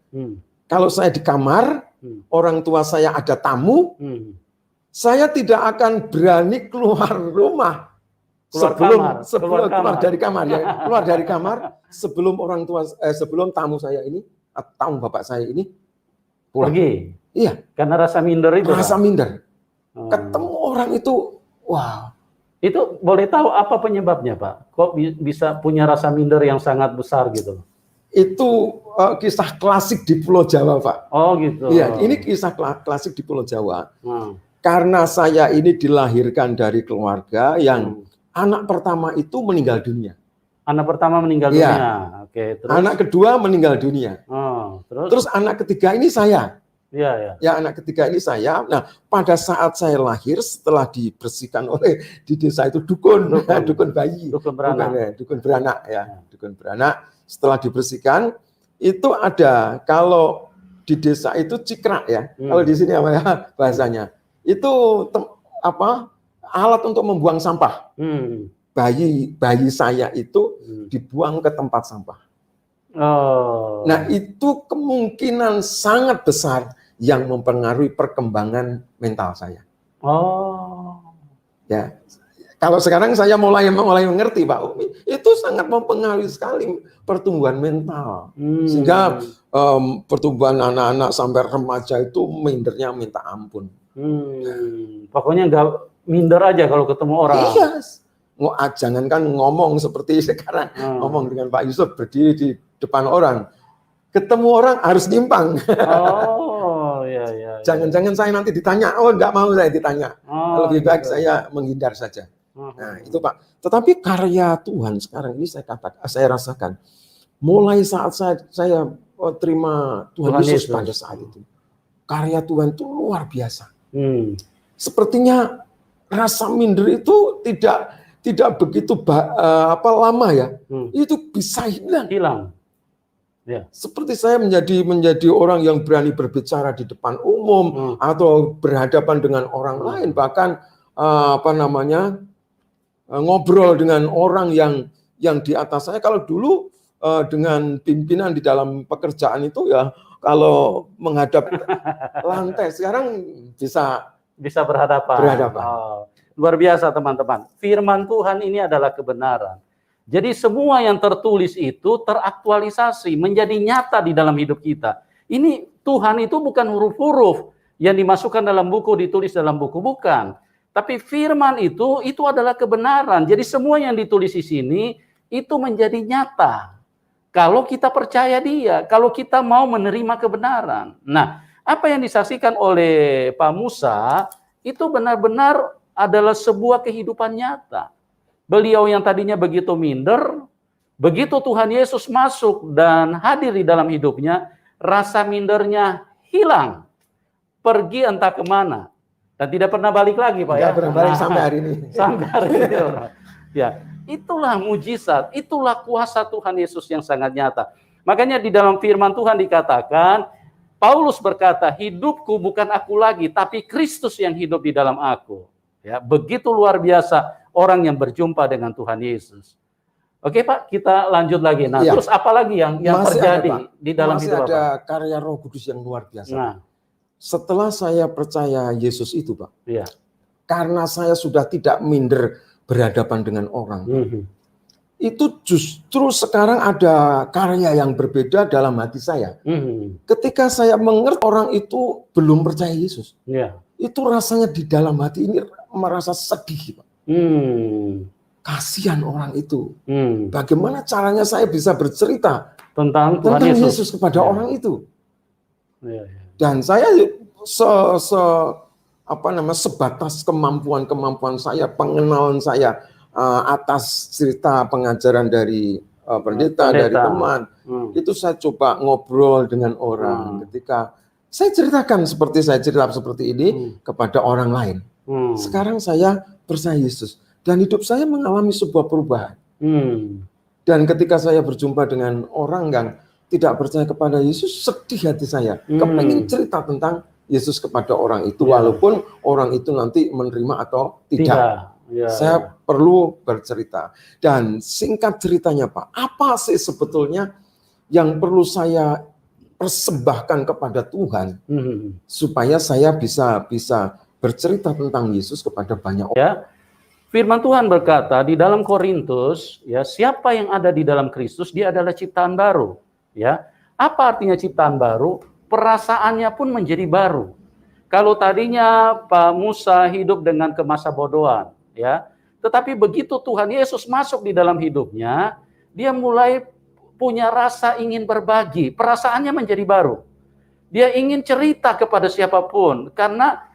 kalau saya di kamar, orang tua saya ada tamu, saya tidak akan berani keluar rumah keluar dari kamar sebelum orang tua sebelum tamu saya ini, tamu bapak saya ini pulang. Pergi. Iya. Karena rasa minder itu. Rasa minder. Ketemu orang itu, wow. Itu boleh tahu apa penyebabnya, Pak? Kok bisa punya rasa minder yang sangat besar gitu? Itu kisah klasik di Pulau Jawa, Pak. Oh gitu. Iya, ini kisah klasik di Pulau Jawa. Karena saya ini dilahirkan dari keluarga yang anak pertama itu meninggal dunia. Anak pertama meninggal dunia. Oke, terus? Anak kedua meninggal dunia. Terus anak ketiga ini saya. Iya. Ya, anak ketiga ini saya. Nah, pada saat saya lahir, setelah dibersihkan oleh di desa itu dukun bayi, dukun beranak ya. Dukun beranak. Setelah dibersihkan, itu ada, kalau di desa itu cikrak ya. Kalau di sini apa ya bahasanya? Itu alat untuk membuang sampah. Bayi saya itu dibuang ke tempat sampah. Nah, itu kemungkinan sangat besar yang mempengaruhi perkembangan mental saya. Ya, kalau sekarang saya mulai mengerti, Pak Umi, itu sangat mempengaruhi sekali pertumbuhan mental. Sehingga pertumbuhan anak-anak sampai remaja itu mindernya minta ampun. Pokoknya nggak minder aja kalau ketemu orang. Iya. Jangankan ngomong seperti sekarang, ngomong dengan Pak Yusuf berdiri di depan orang. Ketemu orang harus nyimpang. Iya. Jangan-jangan saya nanti ditanya, nggak mau saya ditanya. Lebih baik saya menghindar saja. Nah, itu Pak. Tetapi karya Tuhan sekarang ini saya rasakan. Mulai saat saya terima Tuhan Yesus pada saat itu. Karya Tuhan itu luar biasa. Sepertinya rasa minder itu tidak begitu lama ya. Itu bisa hilang. Ya. Seperti saya menjadi orang yang berani berbicara di depan umum atau berhadapan dengan orang lain, bahkan ngobrol dengan orang yang di atas saya. Kalau dulu dengan pimpinan di dalam pekerjaan itu ya, kalau menghadap lantai, sekarang bisa berhadapan. Luar biasa teman-teman. Firman Tuhan ini adalah kebenaran. Jadi semua yang tertulis itu teraktualisasi, menjadi nyata di dalam hidup kita. Ini Tuhan itu bukan huruf-huruf yang dimasukkan dalam buku, ditulis dalam buku, bukan. Tapi firman itu adalah kebenaran. Jadi semua yang ditulis di sini itu menjadi nyata. Kalau kita percaya Dia, kalau kita mau menerima kebenaran. Nah, apa yang disaksikan oleh Pak Musa itu benar-benar adalah sebuah kehidupan nyata. Beliau yang tadinya begitu minder, begitu Tuhan Yesus masuk dan hadir di dalam hidupnya, rasa mindernya hilang. Pergi entah kemana. Dan tidak pernah balik lagi, Pak. Tidak pernah balik sampai hari ini. Sampai hari ini. Ya, itulah mujizat, itulah kuasa Tuhan Yesus yang sangat nyata. Makanya di dalam firman Tuhan dikatakan, Paulus berkata, hidupku bukan aku lagi, tapi Kristus yang hidup di dalam aku. Ya, begitu luar biasa orang yang berjumpa dengan Tuhan Yesus. Oke Pak, kita lanjut lagi. Nah, terus apa lagi yang terjadi di dalam hidup Bapak? Masih ada karya Roh Kudus yang luar biasa. Setelah saya percaya Yesus itu, Pak, karena saya sudah tidak minder berhadapan dengan orang, itu justru sekarang ada karya yang berbeda dalam hati saya. Ketika saya mengerti orang itu belum percaya Yesus, itu rasanya di dalam hati ini merasa sedih, Pak. Kasihan orang itu. Bagaimana caranya saya bisa bercerita tentang Yesus kepada orang itu? Dan saya sebatas kemampuan saya, pengenalan saya atas cerita pengajaran dari pendeta, dari teman, itu saya coba ngobrol dengan orang. Ketika saya ceritakan seperti saya cerita seperti ini kepada orang lain. Sekarang saya percaya Yesus dan hidup saya mengalami sebuah perubahan. Dan ketika saya berjumpa dengan orang yang tidak percaya kepada Yesus, sedih hati saya. Kepengen cerita tentang Yesus kepada orang itu, walaupun orang itu nanti menerima atau tidak. Saya perlu bercerita. Dan singkat ceritanya Pak, apa sih sebetulnya yang perlu saya persembahkan kepada Tuhan supaya saya bisa bercerita tentang Yesus kepada banyak orang? Firman Tuhan berkata di dalam Korintus, siapa yang ada di dalam Kristus, dia adalah ciptaan baru. Apa artinya ciptaan baru? Perasaannya pun menjadi baru. Kalau tadinya Pak Musa hidup dengan kemasabodohan, Tetapi begitu Tuhan Yesus masuk di dalam hidupnya, dia mulai punya rasa ingin berbagi, perasaannya menjadi baru. Dia ingin cerita kepada siapapun, karena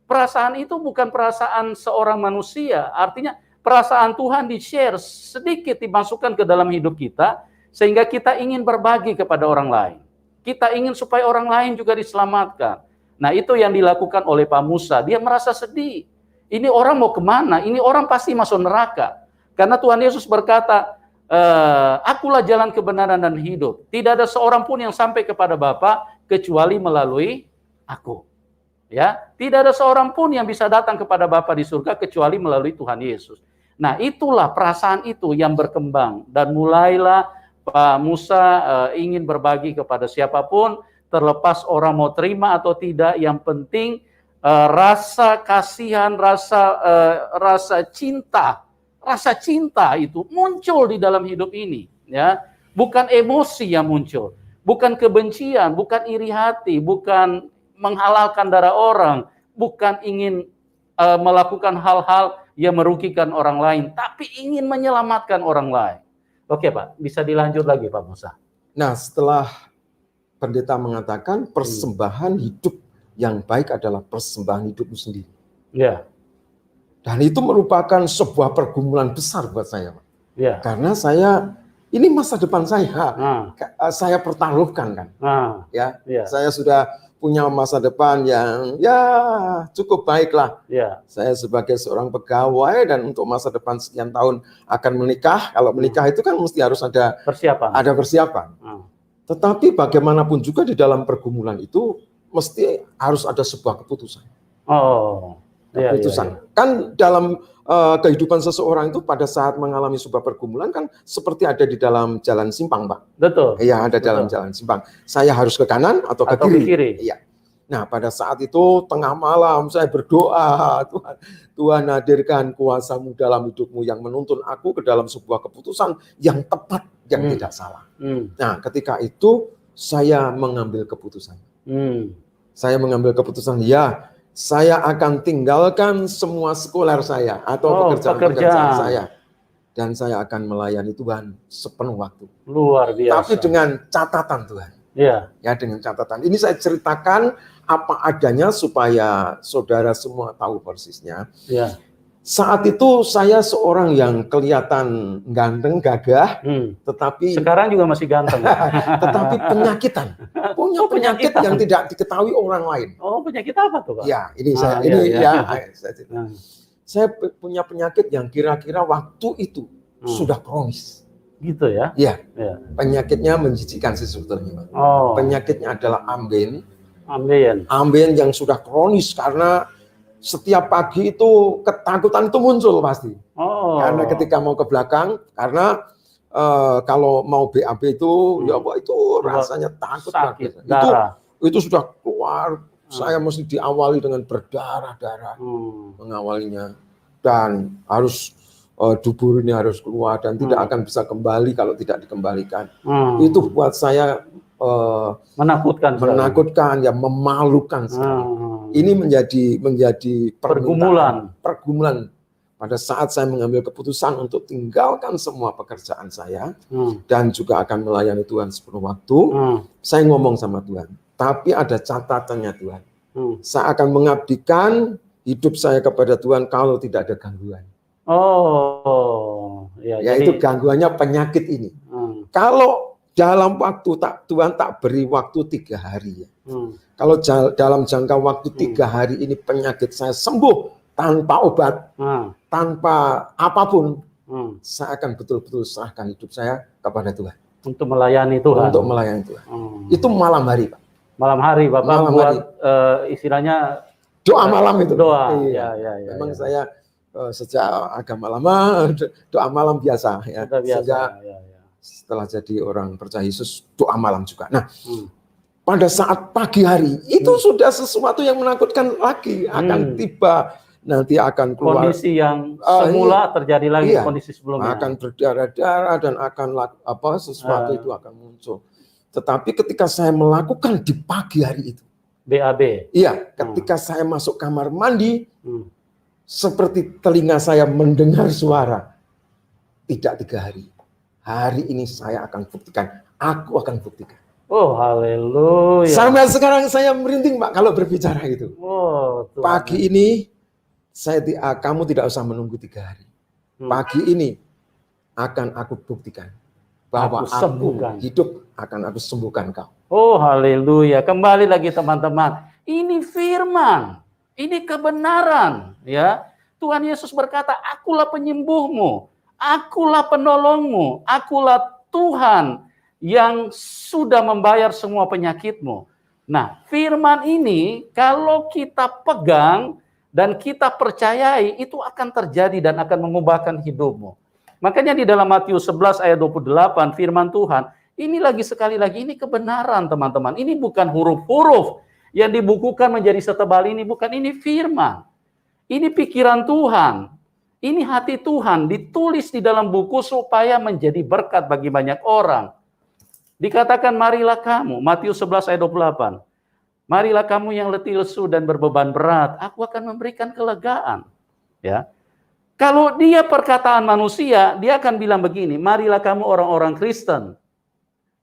perasaan itu bukan perasaan seorang manusia, artinya perasaan Tuhan di-share sedikit, dimasukkan ke dalam hidup kita, sehingga kita ingin berbagi kepada orang lain. Kita ingin supaya orang lain juga diselamatkan. Nah, itu yang dilakukan oleh Pak Musa. Dia merasa sedih. Ini orang mau kemana? Ini orang pasti masuk neraka. Karena Tuhan Yesus berkata, akulah jalan kebenaran dan hidup. Tidak ada seorang pun yang sampai kepada Bapa kecuali melalui aku. Ya, tidak ada seorang pun yang bisa datang kepada Bapa di surga kecuali melalui Tuhan Yesus. Nah, itulah perasaan itu yang berkembang, dan mulailah Pak Musa ingin berbagi kepada siapapun, terlepas orang mau terima atau tidak. Yang penting rasa kasihan, rasa cinta itu muncul di dalam hidup ini, ya. Bukan emosi yang muncul, bukan kebencian, bukan iri hati, bukan menghalalkan darah orang, bukan ingin melakukan hal-hal yang merugikan orang lain, tapi ingin menyelamatkan orang lain. Oke, Pak, bisa dilanjut lagi, Pak Musa. Nah, setelah pendeta mengatakan persembahan hidup yang baik adalah persembahan hidupmu sendiri. Ya. Dan itu merupakan sebuah pergumulan besar buat saya, Pak. Ya. Karena ini masa depan saya pertaruhkan kan. Ya. Saya sudah punya masa depan yang ya cukup baik lah. Ya. Saya sebagai seorang pegawai dan untuk masa depan sekian tahun akan menikah. Kalau menikah itu kan mesti harus ada persiapan. Tetapi bagaimanapun juga di dalam pergumulan itu mesti harus ada sebuah keputusan. Keputusan. Iya. Kan dalam kehidupan seseorang itu pada saat mengalami sebuah pergumulan kan seperti ada di dalam jalan simpang, Pak. Betul. Iya, ada dalam jalan simpang. Saya harus ke kanan atau ke kiri. Iya. Nah, pada saat itu tengah malam saya berdoa, Tuhan hadirkan kuasa-Mu dalam hidupmu yang menuntun aku ke dalam sebuah keputusan yang tepat, yang tidak salah. Nah, ketika itu saya mengambil keputusan. Saya mengambil keputusan, ya, saya akan tinggalkan semua sekuler saya atau pekerjaan-pekerjaan saya. Dan saya akan melayani Tuhan sepenuh waktu. Luar biasa. Tapi dengan catatan Tuhan. Ya, dengan catatan. Ini saya ceritakan apa adanya supaya saudara semua tahu persisnya. Ya. Saat itu saya seorang yang kelihatan ganteng, gagah, tetapi sekarang juga masih ganteng. Tetapi penyakitan, punya penyakit yang tidak diketahui orang lain. Oh, penyakit apa tuh, Pak? Ya, ini saya saya punya penyakit yang kira-kira waktu itu sudah kronis. Gitu ya? Iya. Penyakitnya menjijikkan sih sebetulnya. Penyakitnya adalah ambeien. Ambeien yang sudah kronis karena setiap pagi itu ketakutan itu muncul pasti. Karena ketika mau ke belakang, karena kalau mau BAB itu, ya Pak, itu rasanya takut. Sakit, darah. Itu sudah keluar. Saya mesti diawali dengan berdarah-darah mengawalinya, dan harus dubur ini harus keluar dan tidak akan bisa kembali kalau tidak dikembalikan. Itu buat saya menakutkan, ya memalukan sekali. Ini menjadi pergumulan pada saat saya mengambil keputusan untuk tinggalkan semua pekerjaan saya dan juga akan melayani Tuhan sepenuh waktu. Saya ngomong sama Tuhan, tapi ada catatannya Tuhan. Saya akan mengabdikan hidup saya kepada Tuhan kalau tidak ada gangguan. Yaitu gangguannya penyakit ini. Kalau dalam waktu Tuhan tak beri waktu 3 hari ya. Kalau dalam jangka waktu 3 hari ini penyakit saya sembuh tanpa obat, tanpa apapun, saya akan betul-betul serahkan hidup saya kepada Tuhan. Untuk melayani Tuhan. Untuk melayani Tuhan. Itu malam hari, Pak. Malam hari, Bapak malam buat istilahnya doa malam itu. Doa. Iya. Memang saya sejak agama lama doa malam biasa ya. Sejak setelah jadi orang percaya Yesus doa malam juga. Nah, pada saat pagi hari itu sudah sesuatu yang menakutkan lagi akan tiba, nanti akan keluar kondisi yang semula terjadi lagi, kondisi sebelumnya akan berdarah-darah dan akan sesuatu itu akan muncul. Tetapi ketika saya melakukan di pagi hari itu BAB, iya, ketika saya masuk kamar mandi, seperti telinga saya mendengar suara. Tidak 3 hari. Hari ini saya akan buktikan. Aku akan buktikan. Oh, haleluya. Sampai sekarang saya merinding, Pak, kalau berbicara itu. Oh, Tuhan. Pagi ini, kamu tidak usah menunggu 3 hari. Pagi ini akan aku buktikan bahwa aku hidup, akan aku sembuhkan kau. Oh, haleluya. Kembali lagi teman-teman. Ini firman. Ini kebenaran. Ya, Tuhan Yesus berkata, akulah penyembuhmu. Akulah penolongmu. Akulah Tuhan yang sudah membayar semua penyakitmu. Nah, firman ini kalau kita pegang dan kita percayai, itu akan terjadi dan akan mengubahkan hidupmu. Makanya di dalam Matius 11 ayat 28 firman Tuhan, ini sekali lagi ini kebenaran teman-teman. Ini bukan huruf-huruf yang dibukukan menjadi setebal ini, bukan, ini firman. Ini pikiran Tuhan. Ini hati Tuhan ditulis di dalam buku supaya menjadi berkat bagi banyak orang. Dikatakan marilah kamu, Matius 11 ayat 28. Marilah kamu yang letih lesu dan berbeban berat, aku akan memberikan kelegaan. Ya. Kalau dia perkataan manusia, dia akan bilang begini, marilah kamu orang-orang Kristen.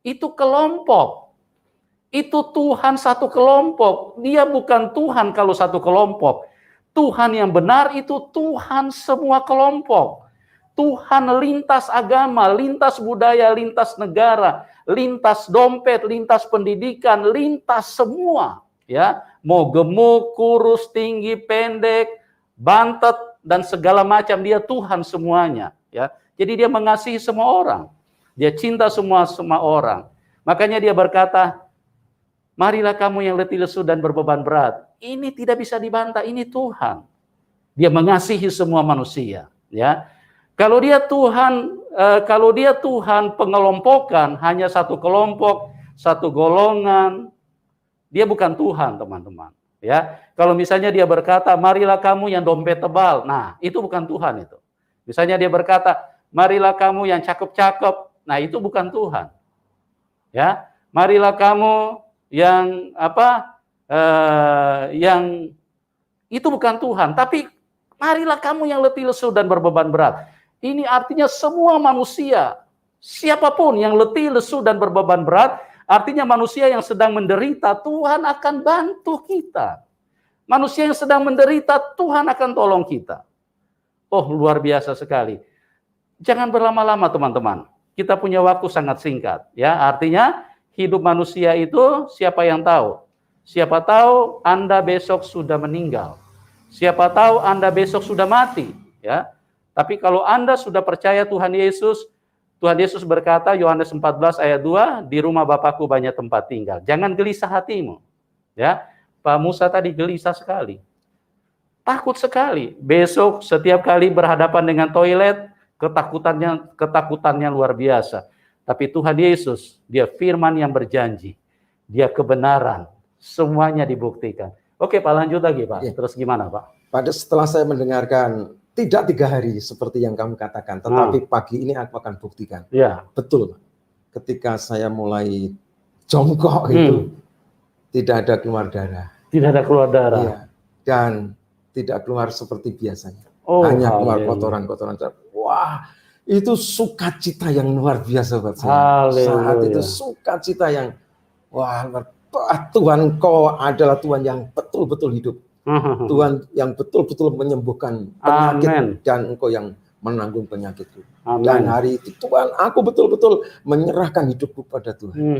Itu kelompok. Itu Tuhan satu kelompok. Dia bukan Tuhan kalau satu kelompok. Tuhan yang benar itu Tuhan semua kelompok. Tuhan lintas agama, lintas budaya, lintas negara, lintas dompet, lintas pendidikan, lintas semua, ya. Mau gemuk, kurus, tinggi, pendek, bantet dan segala macam, dia Tuhan semuanya, ya. Jadi dia mengasihi semua orang. Dia cinta semua orang. Makanya dia berkata, marilah kamu yang letih lesu dan berbeban berat. Ini tidak bisa dibantah, ini Tuhan. Dia mengasihi semua manusia, ya. Kalau dia Tuhan pengelompokan, hanya satu kelompok, satu golongan, dia bukan Tuhan, teman-teman. Ya, kalau misalnya dia berkata, marilah kamu yang dompet tebal, nah itu bukan Tuhan itu. Misalnya dia berkata, marilah kamu yang cakep-cakep, nah itu bukan Tuhan. Ya, marilah kamu yang yang itu bukan Tuhan. Tapi marilah kamu yang letih lesu dan berbeban berat. Ini artinya semua manusia, siapapun yang letih, lesu, dan berbeban berat, artinya manusia yang sedang menderita, Tuhan akan bantu kita. Manusia yang sedang menderita, Tuhan akan tolong kita. Oh, luar biasa sekali. Jangan berlama-lama, teman-teman. Kita punya waktu sangat singkat. Ya, artinya hidup manusia itu siapa yang tahu? Siapa tahu Anda besok sudah meninggal. Siapa tahu Anda besok sudah mati. Ya. Tapi kalau Anda sudah percaya Tuhan Yesus berkata, Yohanes 14 ayat 2, di rumah Bapakku banyak tempat tinggal. Jangan gelisah hatimu. Ya, Pak Musa tadi gelisah sekali. Takut sekali. Besok setiap kali berhadapan dengan toilet, ketakutannya luar biasa. Tapi Tuhan Yesus, dia firman yang berjanji. Dia kebenaran. Semuanya dibuktikan. Oke Pak, lanjut lagi Pak. Ya. Terus gimana Pak? Setelah saya mendengarkan, tidak 3 hari seperti yang kamu katakan, tetapi pagi ini aku akan buktikan. Ya. Betul. Ketika saya mulai jongkok itu, tidak ada keluar darah. Tidak ada keluar darah. Ya. Dan tidak keluar seperti biasanya. Hanya keluar kotoran-kotoran. Wah, itu sukacita yang luar biasa buat saya. Saat itu sukacita yang, wah, Tuhan, kau adalah Tuhan yang betul-betul hidup. Tuhan yang betul-betul menyembuhkan penyakit. Amen. Dan Engkau yang menanggung penyakitku. Amen. Dan hari itu Tuhan, aku betul-betul menyerahkan hidupku pada Tuhan.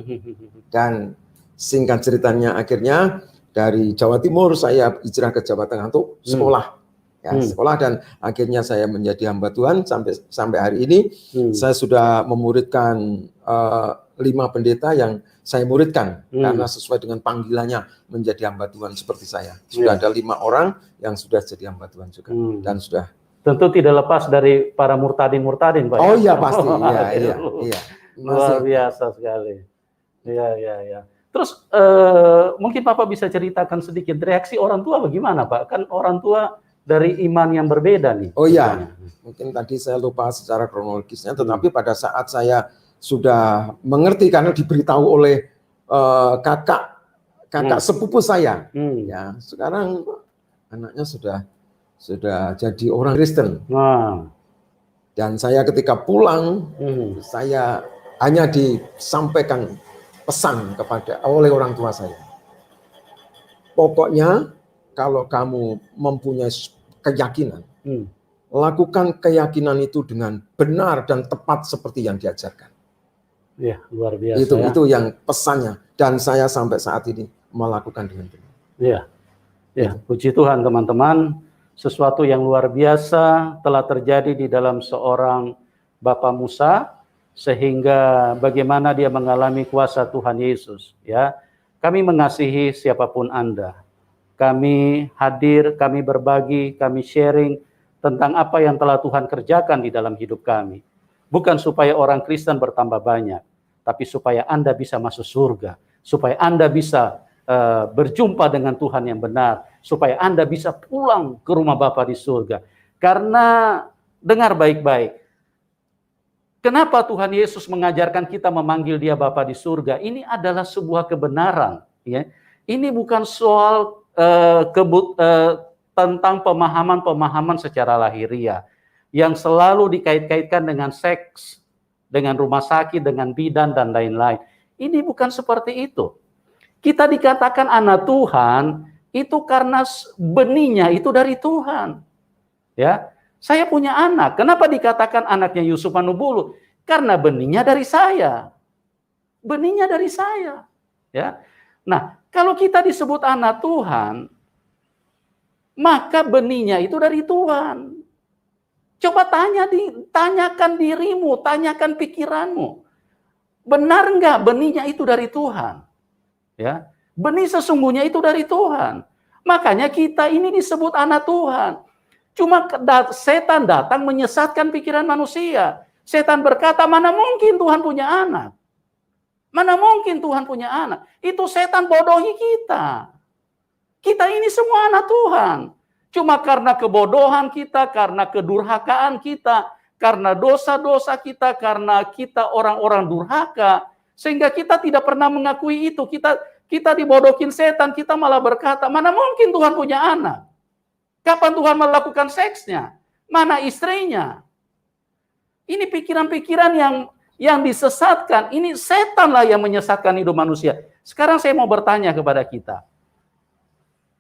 Dan singkat ceritanya, akhirnya dari Jawa Timur saya hijrah ke Jawa Tengah untuk sekolah. Ya, sekolah, dan akhirnya saya menjadi hamba Tuhan sampai hari ini. Saya sudah memuridkan 5 pendeta yang saya muridkan karena sesuai dengan panggilannya menjadi hamba Tuhan seperti saya. Sudah ada 5 orang yang sudah jadi hamba Tuhan juga, dan sudah. Tentu tidak lepas dari para murtadin Pak. Oh iya pasti, iya. Luar biasa sekali. Iya. Terus mungkin Bapak bisa ceritakan sedikit reaksi orang tua bagaimana Pak? Kan orang tua dari iman yang berbeda nih. Oh iya, mungkin tadi saya lupa secara kronologisnya, tetapi pada saat saya sudah mengerti karena diberitahu oleh kakak sepupu saya, ya sekarang anaknya sudah jadi orang Kristen. Dan saya ketika pulang, saya hanya disampaikan pesan oleh orang tua saya. Pokoknya kalau kamu mempunyai keyakinan, lakukan keyakinan itu dengan benar dan tepat seperti yang diajarkan. Ya, luar biasa. Itu yang pesannya, dan saya sampai saat ini melakukan dengan benar. Ya, puji Tuhan teman-teman, sesuatu yang luar biasa telah terjadi di dalam seorang Bapak Musa, sehingga bagaimana dia mengalami kuasa Tuhan Yesus. Ya, kami mengasihi siapapun Anda. Kami hadir, kami berbagi, kami sharing tentang apa yang telah Tuhan kerjakan di dalam hidup kami. Bukan supaya orang Kristen bertambah banyak, tapi supaya Anda bisa masuk surga, supaya Anda bisa berjumpa dengan Tuhan yang benar, supaya Anda bisa pulang ke rumah Bapa di surga. Karena dengar baik-baik, kenapa Tuhan Yesus mengajarkan kita memanggil Dia Bapa di surga? Ini adalah sebuah kebenaran. Ya. Ini bukan soal tentang pemahaman-pemahaman secara lahiriah yang selalu dikait-kaitkan dengan seks, dengan rumah sakit, dengan bidan dan lain-lain. Ini bukan seperti itu. Kita dikatakan anak Tuhan itu karena benihnya itu dari Tuhan. Ya, saya punya anak. Kenapa dikatakan anaknya Yusuf Manubulu? Karena benihnya dari saya. Benihnya dari saya. Ya. Nah, kalau kita disebut anak Tuhan, maka benihnya itu dari Tuhan. Coba tanyakan dirimu, tanyakan pikiranmu. Benar enggak benihnya itu dari Tuhan? Ya, benih sesungguhnya itu dari Tuhan. Makanya kita ini disebut anak Tuhan. Cuma setan datang menyesatkan pikiran manusia. Setan berkata, mana mungkin Tuhan punya anak? Mana mungkin Tuhan punya anak? Itu setan bodohi kita. Kita ini semua anak Tuhan. Cuma karena kebodohan kita, karena kedurhakaan kita, karena dosa-dosa kita, karena kita orang-orang durhaka, sehingga kita tidak pernah mengakui itu. Kita dibodohin setan, kita malah berkata, mana mungkin Tuhan punya anak? Kapan Tuhan melakukan seksnya? Mana istrinya? Ini pikiran-pikiran yang disesatkan. Ini setanlah yang menyesatkan hidup manusia. Sekarang saya mau bertanya kepada kita.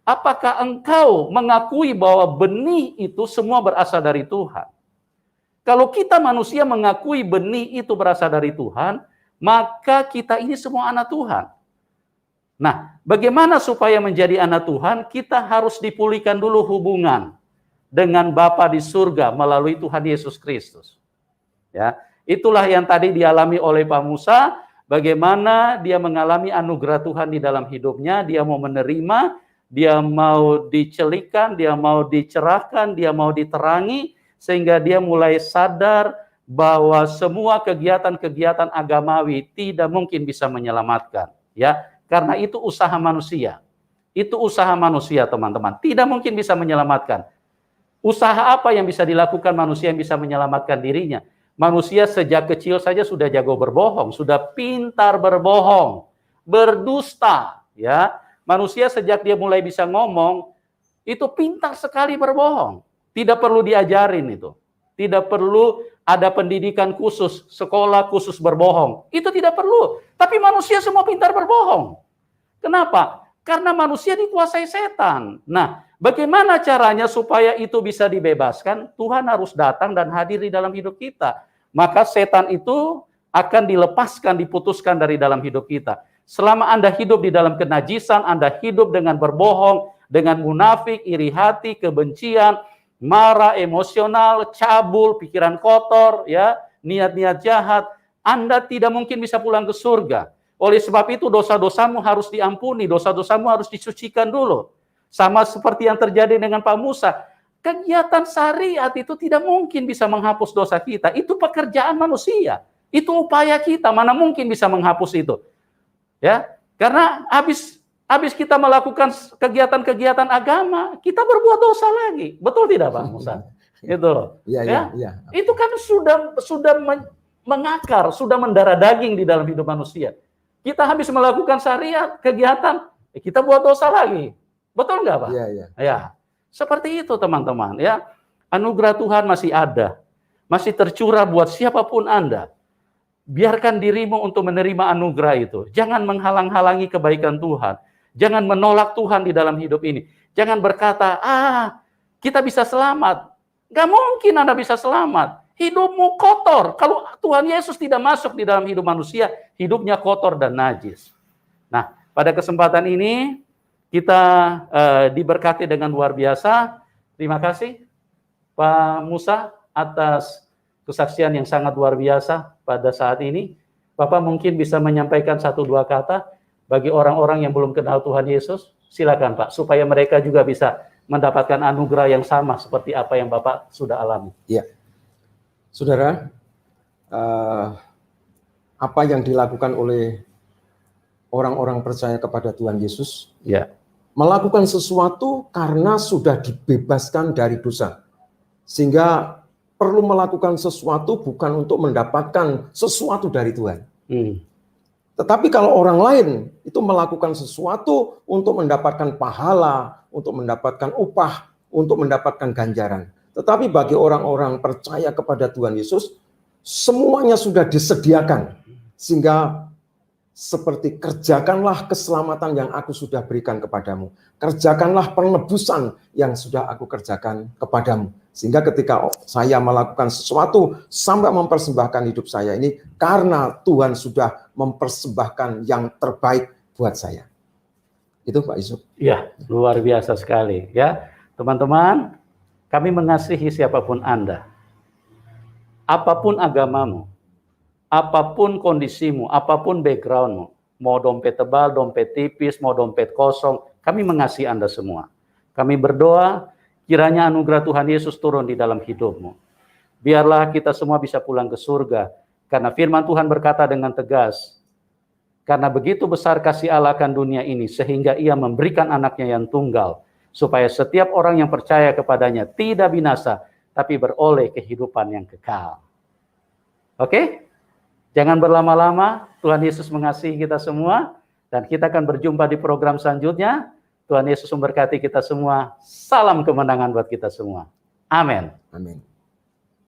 Apakah engkau mengakui bahwa benih itu semua berasal dari Tuhan? Kalau kita manusia mengakui benih itu berasal dari Tuhan, maka kita ini semua anak Tuhan. Nah, bagaimana supaya menjadi anak Tuhan? Kita harus dipulihkan dulu hubungan dengan Bapa di surga melalui Tuhan Yesus Kristus. Ya, itulah yang tadi dialami oleh Pak Musa, bagaimana dia mengalami anugerah Tuhan di dalam hidupnya, dia mau menerima, dia mau dicelikan, dia mau dicerahkan, dia mau diterangi, sehingga dia mulai sadar bahwa semua kegiatan-kegiatan agamawi tidak mungkin bisa menyelamatkan. Ya, karena itu usaha manusia. Itu usaha manusia, teman-teman. Tidak mungkin bisa menyelamatkan. Usaha apa yang bisa dilakukan manusia yang bisa menyelamatkan dirinya? Manusia sejak kecil saja sudah jago berbohong, sudah pintar berbohong, berdusta, ya. Manusia sejak dia mulai bisa ngomong, itu pintar sekali berbohong. Tidak perlu diajarin itu. Tidak perlu ada pendidikan khusus, sekolah khusus berbohong. Itu tidak perlu. Tapi manusia semua pintar berbohong. Kenapa? Karena manusia dikuasai setan. Nah, bagaimana caranya supaya itu bisa dibebaskan? Tuhan harus datang dan hadir di dalam hidup kita. Maka setan itu akan dilepaskan, diputuskan dari dalam hidup kita. Selama Anda hidup di dalam kenajisan, Anda hidup dengan berbohong, dengan munafik, iri hati, kebencian, marah, emosional, cabul, pikiran kotor, ya, niat-niat jahat, Anda tidak mungkin bisa pulang ke surga. Oleh sebab itu dosa-dosamu harus diampuni, dosa-dosamu harus disucikan dulu. Sama seperti yang terjadi dengan Pak Musa. Kegiatan syariat itu tidak mungkin bisa menghapus dosa kita. Itu pekerjaan manusia. Itu upaya kita, mana mungkin bisa menghapus itu. Ya, karena habis kita melakukan kegiatan-kegiatan agama, kita berbuat dosa lagi. Betul tidak, Pak Musa? Itu loh. Ya. Itu kan sudah mengakar, sudah mendarah daging di dalam hidup manusia. Kita habis melakukan syariat, kegiatan, kita buat dosa lagi. Betul nggak, Pak? Iya. Ya. Seperti itu teman-teman ya. Anugerah Tuhan masih ada, masih tercurah buat siapapun Anda. Biarkan dirimu untuk menerima anugerah itu. Jangan menghalang-halangi kebaikan Tuhan. Jangan menolak Tuhan di dalam hidup ini. Jangan berkata, kita bisa selamat. Gak mungkin Anda bisa selamat. Hidupmu kotor. Kalau Tuhan Yesus tidak masuk di dalam hidup manusia, hidupnya kotor dan najis. Nah, pada kesempatan ini, kita diberkati dengan luar biasa. Terima kasih, Pak Musa, atas kesaksian yang sangat luar biasa pada saat ini. Bapak mungkin bisa menyampaikan 1-2 kata bagi orang-orang yang belum kenal Tuhan Yesus. Silakan Pak, supaya mereka juga bisa mendapatkan anugerah yang sama seperti apa yang Bapak sudah alami. Ya, saudara, apa yang dilakukan oleh orang-orang percaya kepada Tuhan Yesus, ya, melakukan sesuatu karena sudah dibebaskan dari dosa, sehingga perlu melakukan sesuatu bukan untuk mendapatkan sesuatu dari Tuhan. Tetapi kalau orang lain itu melakukan sesuatu untuk mendapatkan pahala, untuk mendapatkan upah, untuk mendapatkan ganjaran. Tetapi bagi orang-orang percaya kepada Tuhan Yesus, semuanya sudah disediakan. Sehingga seperti kerjakanlah keselamatan yang aku sudah berikan kepadamu. Kerjakanlah penebusan yang sudah aku kerjakan kepadamu. Sehingga ketika saya melakukan sesuatu sampai mempersembahkan hidup saya ini karena Tuhan sudah mempersembahkan yang terbaik buat saya. Itu Pak Yusuf. Ya, luar biasa sekali ya. Teman-teman, kami mengasihi siapapun Anda. Apapun agamamu, apapun kondisimu, apapun backgroundmu, mau dompet tebal, dompet tipis, mau dompet kosong, kami mengasihi Anda semua. Kami berdoa, kiranya anugerah Tuhan Yesus turun di dalam hidupmu. Biarlah kita semua bisa pulang ke surga, karena firman Tuhan berkata dengan tegas, karena begitu besar kasih Allah akan dunia ini, sehingga ia memberikan anaknya yang tunggal, supaya setiap orang yang percaya kepadanya tidak binasa, tapi beroleh kehidupan yang kekal. Oke? Jangan berlama-lama, Tuhan Yesus mengasihi kita semua, dan kita akan berjumpa di program selanjutnya. Tuhan Yesus memberkati kita semua. Salam kemenangan buat kita semua. Amin. Amin.